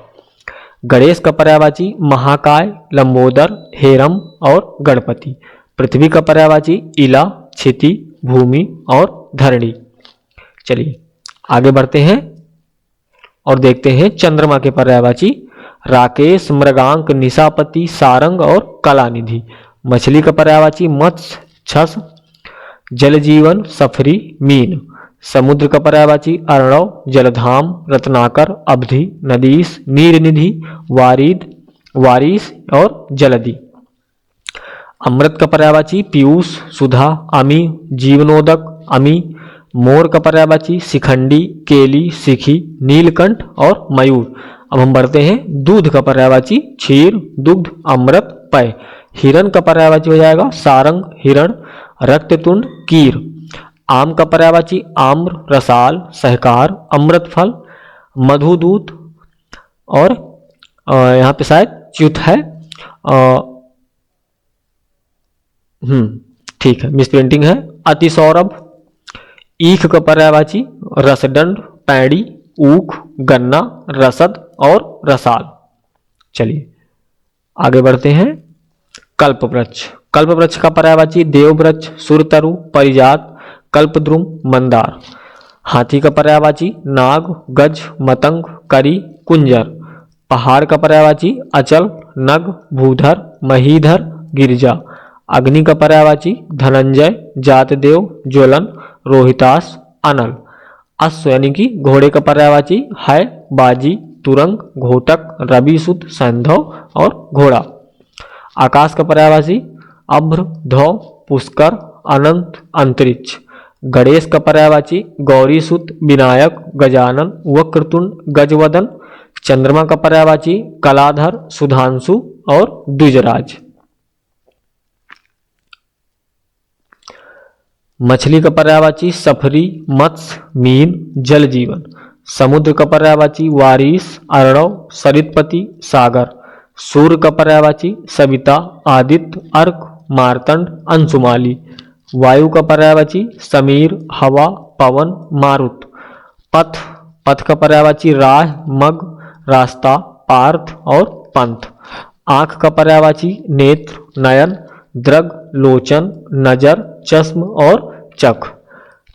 गणेश का पर्यायवाची महाकाय, लंबोदर, हेरम और गणपति। पृथ्वी का पर्यायवाची इला, क्षिति, भूमि और धरणी। चलिए आगे बढ़ते हैं और देखते हैं चंद्रमा के पर्यायवाची राकेश, मृगांक, निशापति, सारंग और कलानिधि। मछली का पर्यायवाची मत्स्य, छस, जलजीवन, सफरी, मीन। समुद्र का पर्यायवाची अर्णव, जलधाम, रत्नाकर, अवधि, नदीस, नीरनिधि, वारिद, वारिस और जलधि। अमृत का पर्यायवाची पीयूष, सुधा, अमी, जीवनोदक, अमी। मोर का पर्यायवाची शिखंडी, केली, सिखी, नीलकंठ और मयूर। अब हम बढ़ते हैं दूध का पर्यायवाची क्षीर, दुग्ध, अमृत, पय। हिरण का पर्यायवाची हो जाएगा सारंग, हिरण, रक्ततुंड, कीर। आम का पर्यायवाची आम्र, रसाल, सहकार, अमृत फल, मधुदूत और यहाँ पे शायद च्युत है, ठीक है, मिसप्रिंटिंग है, अतिसौरभ। ईख का पर्यायवाची रसदंड, पैड़ी, ऊख, गन्ना, रसद और रसाल। चलिए आगे बढ़ते हैं कल्पवृक्ष। कल्पवृक्ष का पर्यायवाची देववृक्ष, सुरतरु, परिजात, कल्पद्रुम, मंदार। हाथी का पर्यायवाची नाग, गज, मतंग, करी, कुंजर। पहाड़ का पर्यायवाची अचल, नग, भूधर, महीधर, गिरिजा। अग्नि का पर्यायवाची धनंजय, जातदेव, ज्वलन, रोहितास, अनल। अश्व यानी कि घोड़े का पर्यायवाची है, बाजी, तुरंग, घोटक, रविसुत, सैंधव और घोड़ा। आकाश का पर्यायवाची अभ्र, ध्रुव, पुष्कर, अनंत, अंतरिक्ष। गणेश का पर्यायवाची गौरीसुत, विनायक, गजानन, वक्रतुंड, गजवदन। चंद्रमा का पर्यायवाची कलाधर, सुधांशु और द्विजराज। मछली का पर्यायवाची सफरी, मत्स्य, मीन, जल जीवन। समुद्र का पर्यायवाची वारिस, अर्णव, सरितपति, सागर। सूर्य का पर्यायवाची सविता, आदित्य, अर्क, मार्तंड, अंशुमाली। वायु का पर्यायवाची समीर, हवा, पवन, मारुत। पथ का पर्यायवाची राह, मग, रास्ता, पार्थ और पंथ। आंख का पर्यायवाची नेत्र, नयन, दृग, लोचन, नजर, चश्म और चख।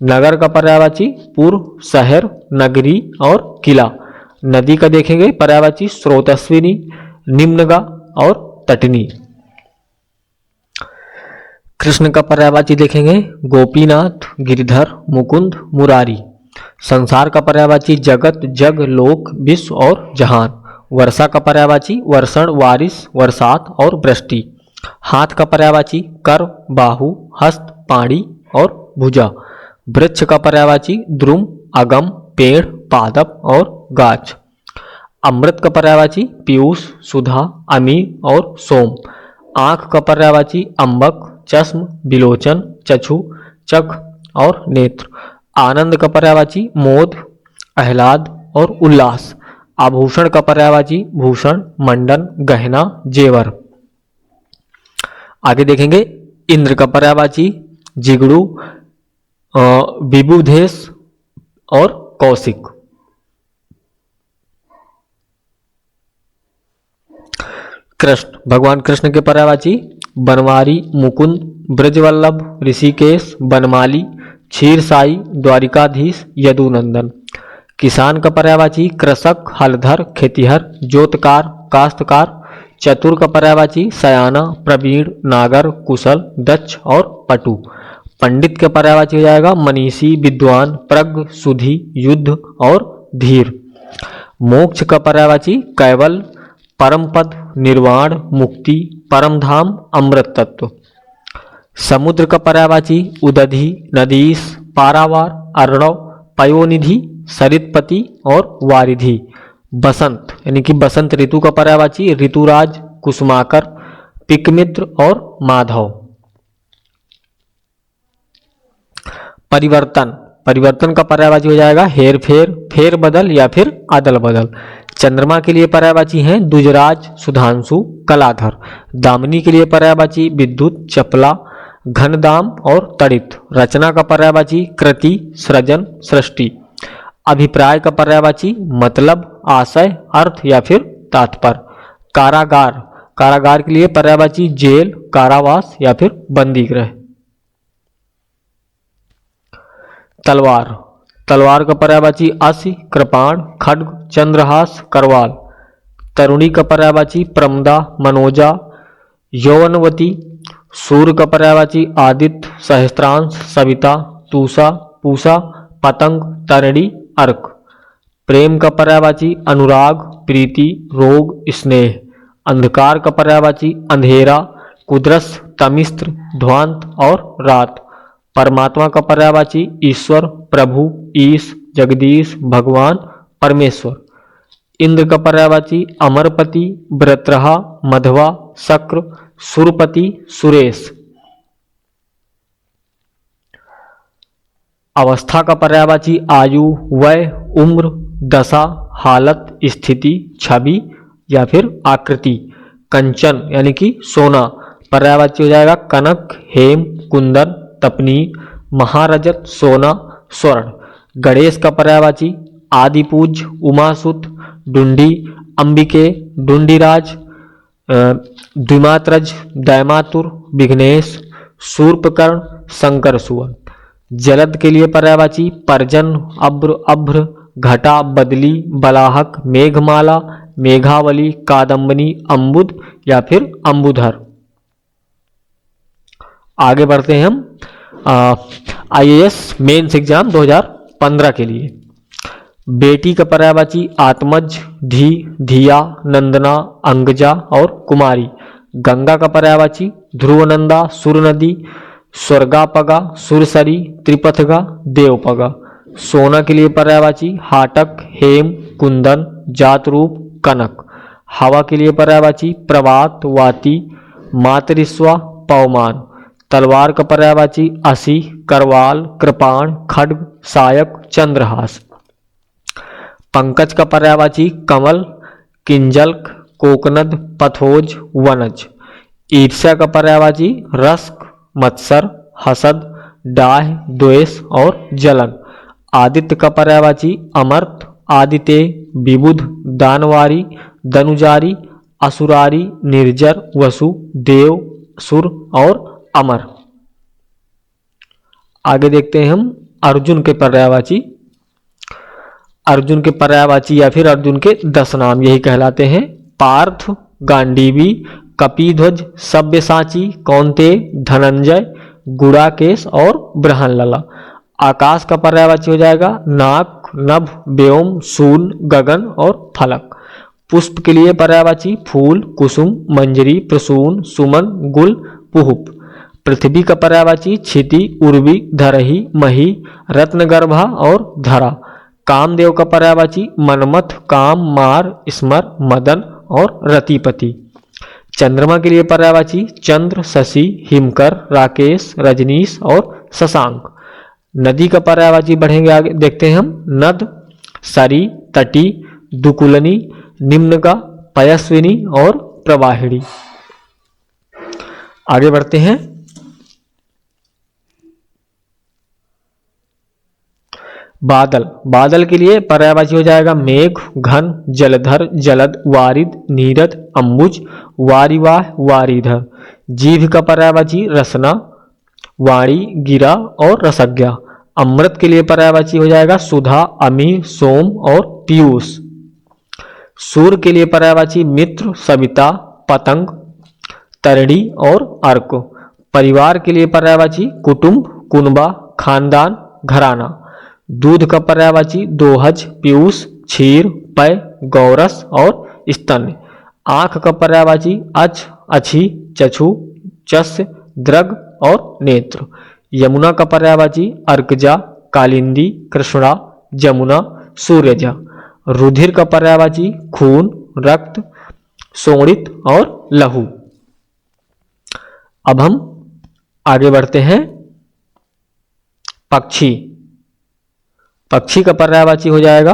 नगर का पर्यायवाची पूर्व, शहर, नगरी और किला। नदी का देखेंगे पर्यायवाची स्रोतस्विनी, निम्नगा और तटनी। कृष्ण का पर्यायवाची देखेंगे गोपीनाथ, गिरिधर, मुकुंद, मुरारी। संसार का पर्यायवाची जगत, जग, लोक, विश्व और जहान। वर्षा का पर्यायवाची वर्षण, वारिस, वर्षात और वृष्टि। हाथ का पर्यायवाची कर, बाहु, हस्त, पाणी और भुजा। वृक्ष का पर्यायवाची द्रुम, अगम, पेड़, पादप और गाछ। अमृत का पर्यायवाची पीयूष, सुधा, अमी और सोम। आंख का पर्यायवाची अंबक, चश्म, विलोचन, चक्षु, चख और नेत्र। आनंद का पर्यायवाची मोद, आह्लाद और उल्लास। आभूषण का पर्यायवाची भूषण, मंडन, गहना, जेवर। आगे देखेंगे इंद्र का पर्यायवाची जिगड़ू, विबुधेश और कौशिक। कृष्ण, भगवान कृष्ण के पर्यायवाची बनवारी, मुकुंद, ब्रजवल्लभ, ऋषिकेश, बनमाली, क्षीरसाई, द्वारिकाधीश, यदुनंदन। किसान का पर्यायवाची कृषक, हलधर, खेतिहर, जोतकार, काश्तकार। चतुर का पर्यायवाची सयाना, प्रवीण, नागर, कुशल, दक्ष और पटु। पंडित का पर्यायवाची हो जाएगा मनीषी, विद्वान, प्रज्ञ, सुधी, युद्ध और धीर। मोक्ष का पर्यायवाची कैवल, परम पद, निर्वाण, मुक्ति, परम धाम, अमृत तत्व। समुद्र का पर्यायवाची उदधि, नदीश, पारावार, अर्णव, पयोनिधि, सरितपति और वारिधि। बसंत यानी कि बसंत ऋतु का पर्यायवाची ऋतुराज, कुसुमाकर, पिकमित्र और माधव। परिवर्तन, परिवर्तन का पर्यायवाची हो जाएगा हेर फेर, फेर बदल या फिर अदल बदल। चंद्रमा के लिए पर्यायवाची हैं दुजराज, सुधांशु, कलाधर। दामिनी के लिए पर्यायवाची विद्युत, चपला, घनदाम और तड़ित। रचना का पर्यायवाची कृति, सृजन, सृष्टि। अभिप्राय का पर्यायवाची मतलब, आशय, अर्थ या फिर तात्पर्य। कारागार, कारागार के लिए पर्यायवाची जेल, कारावास या फिर बंदी गृह। तलवार, तलवार का पर्यायवाची असी, कृपाण, खड्ग, चंद्रहास, करवाल। तरुणी का पर्यायवाची प्रमदा, मनोजा, यौवनवती। सूर्य का पर्यायवाची आदित्य, सहस्त्रांश, सविता, तूषा, पूषा, पतंग, तरणि, अर्क। प्रेम का पर्यायवाची अनुराग, प्रीति, रोग, स्नेह। अंधकार का पर्यायवाची अंधेरा, कुद्रस, तमिस्त्र, ध्वांत और रात। परमात्मा का पर्यायवाची ईश्वर, प्रभु, ईश, जगदीश, भगवान, परमेश्वर। इंद्र का पर्यायवाची अमरपति, व्रत्रहा, मधवा, शक्र, सुरपति, सुरेश। अवस्था का पर्यायवाची आयु, वय, उम्र, दशा, हालत, स्थिति, छवि या फिर आकृति। कंचन यानी कि सोना, पर्यायवाची हो जाएगा कनक, हेम, कुंदन, तपनी, महारजत, सोना, स्वर्ण। गणेश का पर्यायवाची आदिपूज, उमासुत, डुंडी, अंबिके, डुंडीराज, द्विमात्रज, दैमातुर, विघ्नेश, शूर्पकर्ण, शंकर सुवन। जलद के लिए पर्यायवाची पर्जन, अब्र, अभ्र, घटा, बदली, बलाहक, मेघमाला, मेघावली, कादम्बनी, अम्बुद या फिर अम्बुधर। आगे बढ़ते हैं हम IAS मेंस एग्जाम 2015 के लिए। बेटी का पर्यायवाची आत्मज, धी, धिया, नंदना, अंगजा और कुमारी। गंगा का पर्यायवाची ध्रुवनंदा, सुरनदी, स्वर्गापगा, सुरसरी, त्रिपथगा, देवपगा। सोना के लिए पर्यायवाची हाटक, हेम, कुंदन, जातरूप, कनक। हवा के लिए पर्यायवाची प्रवात, वाती, मातरिस्वा, पवमान। तलवार का पर्यायवाची असी, करवाल, कृपाण, खड्ग, सायक, चंद्रहास। पंकज का पर्यायवाची कमल, किंजल्क, कोकनद, पथोज, वनज। ईर्ष्या का पर्यायवाची रस्क, मत्सर, हसद, डाह, द्वेष और जलन। आदित्य का पर्यायवाची अमर्त, आदित्य, विबुध, दानवारी, दनुजारी, असुरारी, निर्जर, वसु, देव, सुर और अमर। आगे देखते हैं हम अर्जुन के पर्यायवाची। अर्जुन के पर्यायवाची या फिर अर्जुन के 10 नाम यही कहलाते हैं। पार्थ, गांडीवी, कपिध्वज, सब्यसाची, कौंतेय, धनंजय, गुड़ाकेश और बृहनलला। आकाश का पर्यायवाची हो जाएगा नाक, नभ, व्योम, शूल, गगन और फलक। पुष्प के लिए पर्यायवाची फूल, कुसुम, मंजरी, प्रसून, सुमन, गुल, पुहुप। पृथ्वी का पर्यायवाची क्षिति, उर्वी, धरही, मही, रत्नगर्भा और धरा। कामदेव का पर्यायवाची मनमथ, काम, मार, स्मर, मदन और रतिपति। चंद्रमा के लिए पर्यायवाची चंद्र, शशि, हिमकर, राकेश, रजनीश और शशांक। नदी का पर्यायवाची बढ़ेंगे आगे देखते हैं हम। नद, सरी, तटी, दुकुलनी, निम्नगा, पयस्विनी और प्रवाहिणी। आगे बढ़ते हैं। बादल, बादल के लिए पर्यायवाची हो जाएगा मेघ, घन, जलधर, जलद, वारिद, नीरद, अंबुज, वारिवाह, वारिधर। जीभ का पर्यायवाची रसना, वाणी, गिरा और रसज्ञा। अमृत के लिए पर्यायवाची हो जाएगा सुधा, अमी, सोम और पीयूष। सूर्य के लिए पर्यायवाची मित्र, सविता, पतंग, तरणी और अर्क। परिवार के लिए पर्यायवाची कुटुंब, कुनबा, खानदान, घराना। दूध का पर्यायवाची दोहज, पीयूष, क्षीर, पय, गौरस और स्तन्य। आंख का पर्यायवाची अच, अच्छी, चक्षु, चस्य, दृग और नेत्र। यमुना का पर्यायवाची अर्कजा, कालिंदी, कृष्णा, जमुना, सूर्यजा। रुधिर का पर्यायवाची खून, रक्त, सोणित और लहू। अब हम आगे बढ़ते हैं। पक्षी। पक्षी का पर्यायवाची हो जाएगा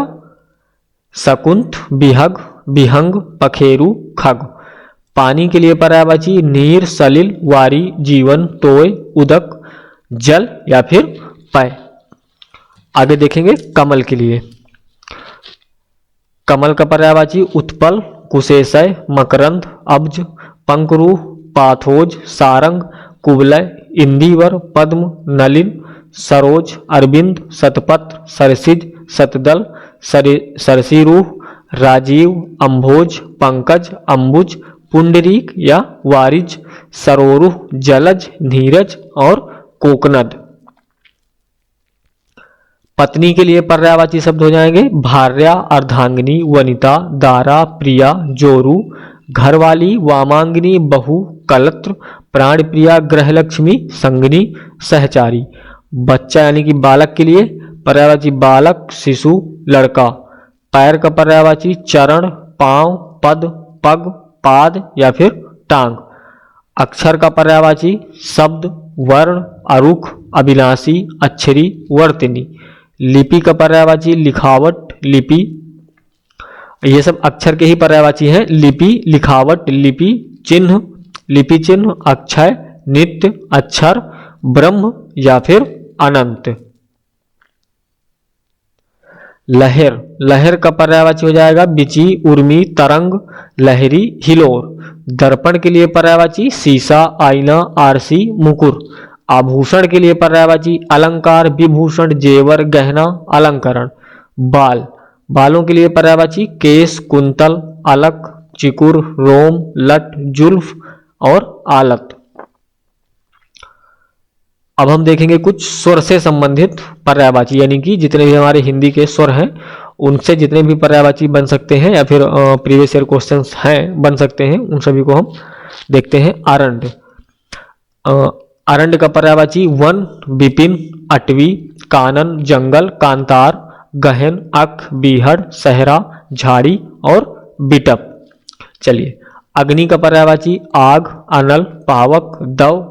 शकुंत, बिहग, बिहंग, पखेरु, खग। पानी के लिए पर्यायवाची नीर, सलिल, वारी, जीवन, तोय, उदक, जल या फिर पय। आगे देखेंगे कमल के लिए। कमल का पर्यायवाची उत्पल, कुशेशय, मकरंद, अब्ज, पंकरूह, पाथोज, सारंग, कुवलय, इंदिवर, पद्म, नलिन, सरोज, अरविंद, शतपत्र, सरसिज, शतदल, सरसीरूह, राजीव, अंभोज, पंकज, अंबुज, पुंडरीक या वारिज, सरोरुह, जलज, नीरज और कोकनद। पत्नी के लिए पर्यायवाची शब्द हो जाएंगे भार्या, अर्धांगिनी, वनिता, दारा, प्रिया, जोरू, घरवाली, वामांगिनी, बहू, कलत्र, प्राणप्रिया, गृहलक्ष्मी, संगिनी, सहचारी। बच्चा यानी कि बालक के लिए पर्यायवाची बालक, शिशु, लड़का। पैर का पर्यायवाची चरण, पांव, पद, पग, पाद या फिर टांग। अक्षर का पर्यायवाची शब्द, वर्ण, अरुख, अविनाशी, अक्षरी, वर्तनी। लिपि का पर्यायवाची लिखावट, लिपि। ये सब अक्षर के ही पर्यायवाची हैं। लिपि, लिखावट, लिपि, चिन्ह, लिपि चिन्ह, अक्षय, नित्य, अक्षर, ब्रह्म या फिर अनंत। लहर। लहर का पर्यायवाची हो जाएगा बिची, उर्मी, तरंग, लहरी, हिलोर। दर्पण के लिए पर्यायवाची शीशा, आईना, आरसी, मुकुर। आभूषण के लिए पर्यायवाची अलंकार, विभूषण, जेवर, गहना, अलंकरण। बाल। बालों के लिए पर्यायवाची केश, कुंतल, अलक, चिकुर, रोम, लट, जुल्फ और आलत। अब हम देखेंगे कुछ स्वर से संबंधित पर्यायवाची, यानी कि जितने भी हमारे हिंदी के स्वर हैं उनसे जितने भी पर्यायवाची बन सकते हैं या फिर प्रीवियस ईयर क्वेश्चंस हैं बन सकते हैं, उन सभी को हम देखते हैं। आरंड। आरंड का पर्यायवाची वन, विपिन, अटवी, कानन, जंगल, कांतार, गहन, अख, बीहड़, सहरा, झाड़ी और बिटप। चलिए। अग्नि का पर्यायवाची आग, अनल, पावक, दव,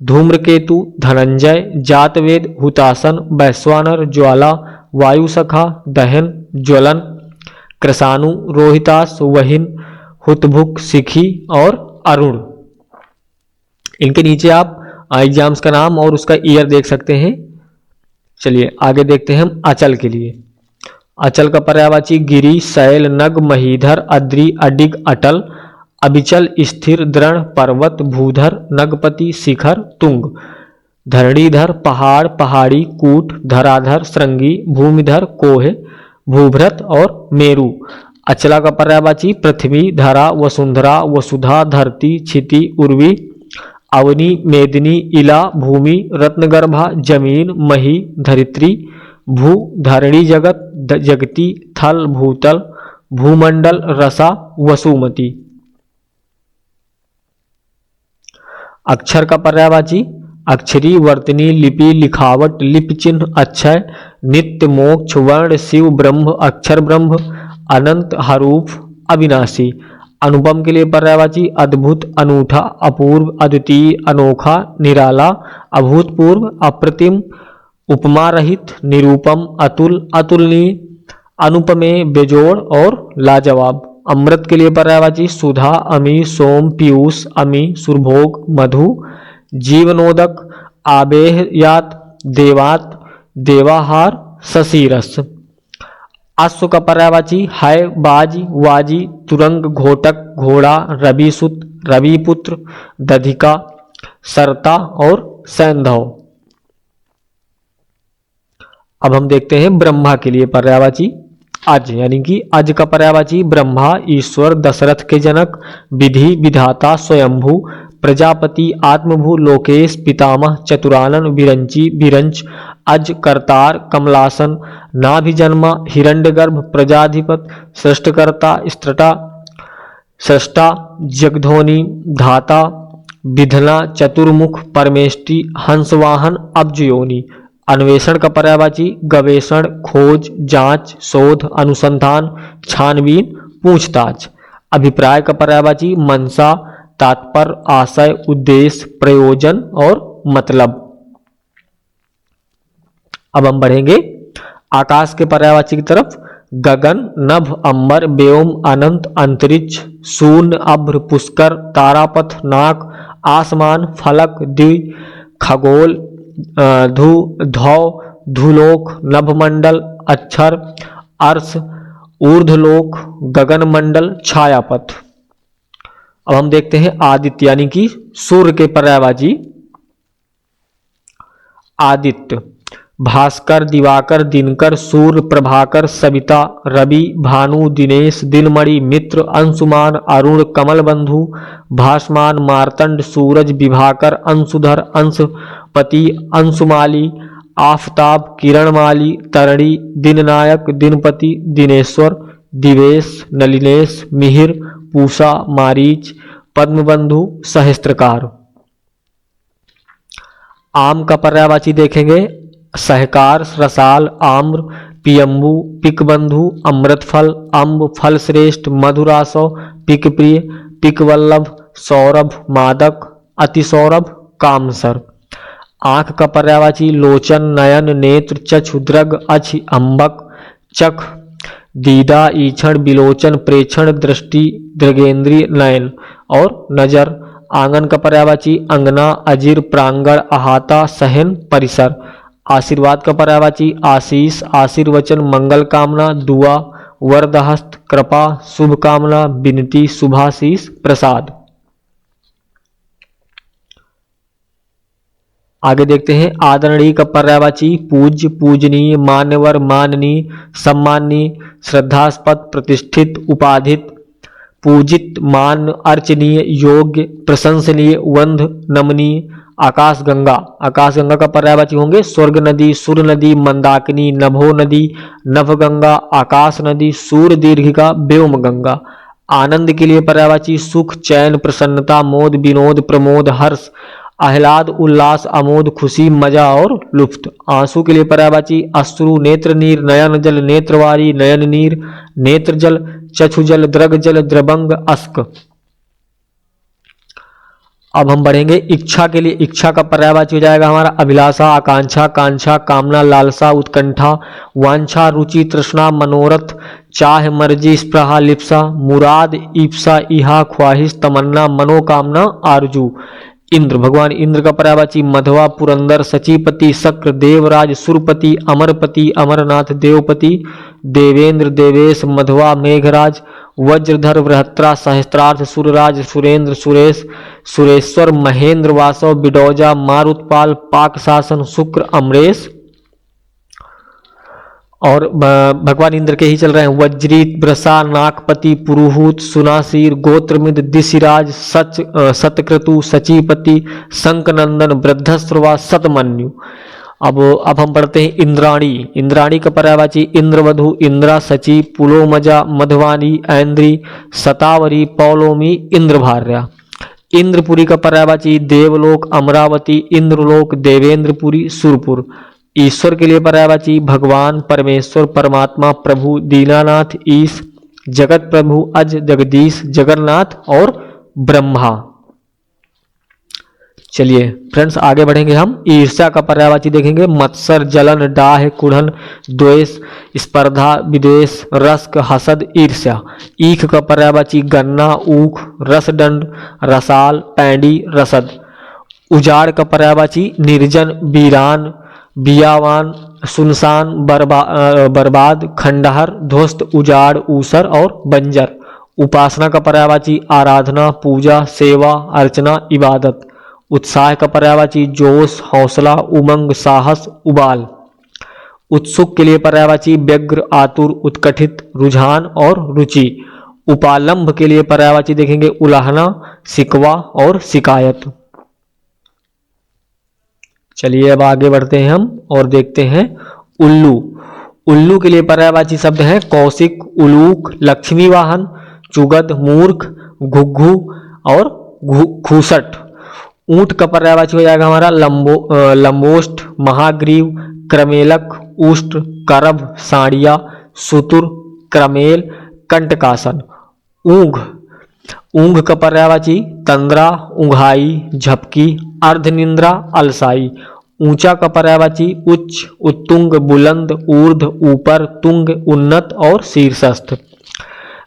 धूम्रकेतु, धनंजय, जातवेद, हुतासन, वैश्वानर, ज्वाला, वायुसखा, दहन, ज्वलन, कृषाणु, रोहितास, वहिन, हुतभुक, सिखी और अरुण। इनके नीचे आप एग्जाम्स का नाम और उसका ईयर देख सकते हैं। चलिए आगे देखते हैं हम अचल के लिए। अचल का पर्यायवाची गिरी, शैल, नग, महीधर, अद्रि, अडिग, अटल, अबिचल, स्थिर, दृढ़, पर्वत, भूधर, नगपति, शिखर, तुंग। धरणीधर, पहाड़, पहाड़ी, कूट, धराधर, श्रृंगी, भूमिधर, कोह, भूभृत और मेरु। अचला का पर्यायवाची पृथ्वी, धरा, वसुंधरा, वसुधा, धरती, क्षिति, उर्वी, अवनी, मेदिनी, इला, भूमि, रत्नगर्भा, जमीन, मही, धरित्री, भू, धरणी जगत, जगती, थल, भूतल, भूमंडल, रसा, वसुमती। अक्षर का पर्यायवाची अक्षरी, वर्तनी, लिपि, लिखावट, लिपि चिन्ह, अक्षय, नित्य, मोक्ष, वर्ण, शिव, ब्रह्म, अक्षर ब्रह्म, अनंत, हरूफ, अविनाशी। अनुपम के लिए पर्यायवाची अद्भुत, अनूठा, अपूर्व, अद्वितीय, अनोखा, निराला, अभूतपूर्व, अप्रतिम, उपमा रहित, निरूपम, अतुल, अतुलनीय, अनुपमेय, बेजोड़ और लाजवाब। अमृत के लिए पर्यायवाची सुधा, अमी, सोम, पीयूष, अमी, सुरभोग, मधु, जीवनोदक, आबेहयात, देवात, देवाहार, शशिरस। अश्व का पर्यायवाची है, बाजी, वाजी, तुरंग, घोटक, घोड़ा, रविसुत, रविपुत्र, दधिका, सरता और सैंधव। अब हम देखते हैं ब्रह्मा के लिए पर्यायवाची अज, यानी कि अज का पर्यायवाची ब्रह्मा, ईश्वर, दशरथ के जनक, विधि, विधाता, स्वयंभू, प्रजापति, आत्मभू, लोकेश, पितामह, चतुरानन, विरंची, विरंच, अज, करतार, कमलासन, नाभिजन्मा, हिरण्यगर्भ, प्रजाधिपत, सृष्टकर्ता, स्त्रटा, सृष्टा, जगधोनी, धाता, विधना, चतुर्मुख, परमेष्टि, हंसवाहन, अब्जयोनि। अन्वेषण का पर्यायवाची गवेषण, खोज, जांच, शोध, अनुसंधान, छानबीन, पूछताछ। अभिप्राय का पर्यायवाची मनसा, तात्पर्य, आशय, उद्देश्य, प्रयोजन और मतलब। अब हम बढ़ेंगे आकाश के पर्यायवाची की तरफ। गगन, नभ, अंबर, व्योम, अनंत, अंतरिक्ष, शून्य, अभ्र, पुष्कर, तारापथ, नाक, आसमान, फलक, द्वि, खगोल, धौ, धूलोक, नभमंडल, अक्षर, अर्श, ऊर्ध्वलोक, गगनमंडल, छायापथ। अब हम देखते हैं आदित्य यानी कि सूर्य के पर्यायवाची। आदित्य भास्कर, दिवाकर, दिनकर, सूर्य, प्रभाकर, सविता, रवि, भानु, दिनेश, दिनमणि, मित्र, अंशुमान, अरुण, कमलबंधु, भास्मान, मार्तंड, सूरज, विभाकर, अंशुधर, अंशपति, अंशुमाली, आफताब, किरणमाली, तरणी, दिननायक, दिनपति, दिनेश्वर, दिवेश, नलिनेश, मिहिर, पूषा, मारीच, पद्मबंधु, सहस्त्रकार। आम का पर्यायवाची देखेंगे सहकार, रसाल, आम्र, पियम्बु, पिकबंधु, अमृतफल, अम्ब, फलश्रेष्ठ, मधुरासव, पिकप्रिय, पिकवल्लभ, सौरभ, मादक, अतिसौरभ, कामसर। आंख का पर्यायवाची लोचन, नयन, नेत्र, चक्षु, दृग, अक्ष, अंबक, चख, दीदा, ईक्षण, विलोचन, प्रेक्षण, दृष्टि, दृगेंद्रिय, नयन और नजर। आंगन का पर्यायवाची अंगना, अजीर, प्रांगण, अहाता, सहन, परिसर। आशीर्वाद का पर्यायवाची आशीष, आशीर्वचन, मंगल कामना, दुआ, वरदहस्त, कृपा, शुभ कामना, विनती, शुभाशीष, प्रसाद। आगे देखते हैं आदरणीय का पर्यायवाची पूज्य, पूजनीय, मान्यवर, माननीय, सम्माननीय, श्रद्धास्पद, प्रतिष्ठित, उपाधित, पूजित, मान्य, अर्चनीय, योग्य, प्रशंसनीय, वंद, नमनीय। आकाशगंगा, आकाशगंगा का पर्यायवाची होंगे स्वर्ग नदी, सुर नदी, मंदाकिनी, नभो नदी, नभगंगा, आकाश नदी, सूर्य दीर्घिका, व्योम गंगा। आनंद के लिए पर्यायवाची सुख, चैन, प्रसन्नता, मोद, विनोद, प्रमोद, हर्ष, आह्लाद, उल्लास, आमोद, खुशी, मजा और लुफ्त। आंसू के लिए पर्यायवाची अश्रु, नेत्र नीर, नयन जल, नेत्रवारी, नयन नीर, नेत्र जल, चक्षु जल, द्रग जल, द्रबंग, अस्क। अब हम बढ़ेंगे इच्छा के लिए। इच्छा का पर्यायवाची हो जाएगा हमारा अभिलाषा, आकांक्षा, कांक्षा, कामना, लालसा, उत्कंठा, वांछा, रुचि, तृष्णा, मनोरथ, चाह, मर्जी, स्पृहा, लिप्सा, मुराद, ईप्सा, इहा, ख्वाहिश, तमन्ना, मनोकामना, आरजू। इंद्र, भगवान इंद्र का पर्यायवाची मधवा, पुरंदर, सचीपति, शक्र, देवराज, सुरपति, अमरपति, अमरनाथ, देवपति, देवेंद्र, देवेश, मधवा, मेघराज, वज्रधर, बृहत्रा, सहस्त्रार्थ, सुरराज, सुरेंद्र, सुरेश, सुरेश्वर, महेंद्र, वासव, बिडौजा, मारुतपाल, पाक शासन, शुक्र, अमरेश। और भगवान इंद्र के ही चल रहे हैं वज्रीत, ब्रसा, नागपति, पुरुहूत, सुनासीर, गोत्रमिद, दिशिराज, सतक्रतु, सचीपति, शंखनंदन, वृद्धश्रवा, सतमन्यु। अब हम पढ़ते हैं इंद्राणी। इंद्राणी का पर्यायवाची इंद्रवधु, इंद्रा, सची, पुलोमजा, मधवानी, ऐन्द्री, सतावरी, पौलोमी, इंद्रभार्या। इंद्रपुरी का पर्यायवाची देवलोक, अमरावती, इंद्रलोक, देवेंद्रपुरी, सुरपुर। ईश्वर के लिए पर्यायवाची भगवान, परमेश्वर, परमात्मा, प्रभु, दीनानाथ, ईश, जगत प्रभु, अज, जगदीश, जगन्नाथ और ब्रह्मा। चलिए फ्रेंड्स आगे बढ़ेंगे हम। ईर्ष्या का पर्यायवाची देखेंगे मत्सर, जलन, डाह, कुढ़न, द्वेष, स्पर्धा, विद्वेष, रस्क, हसद, ईर्ष्या। ईख का पर्यायवाची गन्ना, ऊख, रसदंड, रसाल, पैंडी, रसद। उजाड़ का पर्यायवाची निर्जन, वीरान, बियावान, सुनसान, बर्बाद, खंडहर, ध्वस्त, उजाड़, ऊसर और बंजर। उपासना का पर्यायवाची आराधना, पूजा, सेवा, अर्चना, इबादत। उत्साह का पर्यायवाची जोश, हौसला, उमंग, साहस, उबाल। उत्सुक के लिए पर्यायवाची व्यग्र, आतुर, उत्कंठित, रुझान और रुचि। उपालंभ के लिए पर्यायवाची देखेंगे उलाहना, शिकवा और शिकायत। चलिए अब आगे बढ़ते हैं हम और देखते हैं उल्लू। उल्लू के लिए पर्यायवाची शब्द हैं कौशिक, उलूक, लक्ष्मी वाहन, चुगद, मूर्ख, घुग्घू और खूसट। ऊंट का पर्यायवाची हो जाएगा हमारा लंबोष्ट, महाग्रीव, क्रमेलक, उष्ट्र, करभ, साड़िया, सुतुर, क्रमेल, कंटकासन। ऊंघ, ऊंघ का पर्यायवाची तंद्रा, ऊंघाई, झपकी, अर्धनिंद्रा, अलसाई। ऊंचा का पर्यायवाची उच्च, उत्तुंग, बुलंद, ऊर्ध, ऊपर, तुंग, उन्नत और शीर्षस्थ।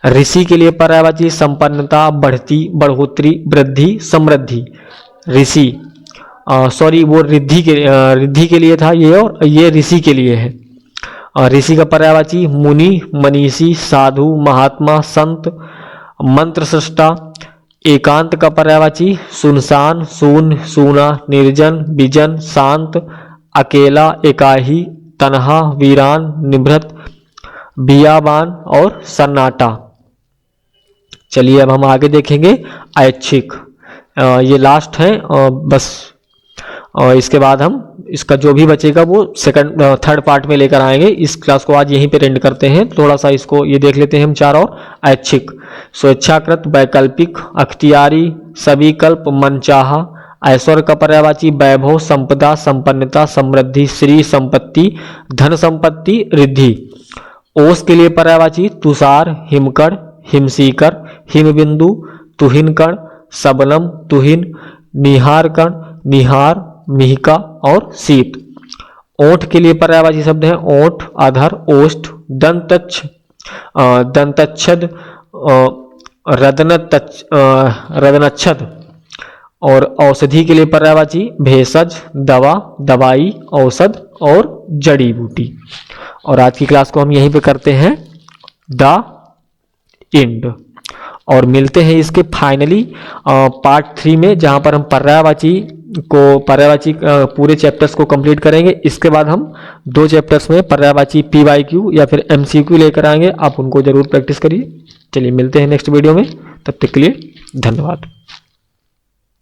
ऋषि के लिए पर्यायवाची संपन्नता, बढ़ती, बढ़ोतरी, वृद्धि, समृद्धि। ऋषि सॉरी वो रिद्धि के लिए था ये, और ये ऋषि के लिए है। ऋषि का पर्यायवाची मुनि, मनीषी, साधु, महात्मा, संत, मंत्र सृष्टा। एकांत का पर्यायवाची सुनसान, शून्य, सूना, निर्जन, विजन, शांत, अकेला, एकाही, तन्हा, वीरान, निभृत, बियाबान और सन्नाटा। चलिए अब हम आगे देखेंगे ऐच्छिक। ये लास्ट है बस, और इसके बाद हम इसका जो भी बचेगा वो थर्ड पार्ट में लेकर आएंगे। इस क्लास को आज यहीं पे एंड करते हैं। थोड़ा सा इसको ये देख लेते हैं हम चार और। ऐच्छिक, स्वेच्छाकृत, वैकल्पिक, अख्तियारी, सविकल्प, मनचाहा। ऐश्वर्य का पर्यायवाची वैभव, संपदा, संपन्नता, समृद्धि, श्री, संपत्ति, धन संपत्ति, रिद्धि। ओस के लिए पर्यायवाची तुषार, हिमकण, हिमसीकर, हिमबिंदु, तुहिनकण, सबनम, तुहिन, निहारकण, निहार, मिहिका और शीत। ओठ के लिए पर्यायवाची शब्द हैं ओठ, अधर, ओष्ठ, दंतच्छद, रदनच्छद। और औषधि के लिए पर्यायवाची भेषज, दवा, दवाई, औषध और जड़ी बूटी। और आज की क्लास को हम यहीं पे करते हैं द एंड, और मिलते हैं इसके फाइनली पार्ट 3 में, जहां पर हम पर्यायवाची पूरे चैप्टर्स को कंप्लीट करेंगे। इसके बाद हम 2 चैप्टर्स में पर्यायवाची PYQ या फिर MCQ लेकर आएंगे। आप उनको जरूर प्रैक्टिस करिए। चलिए मिलते हैं नेक्स्ट वीडियो में, तब तक के लिए धन्यवाद।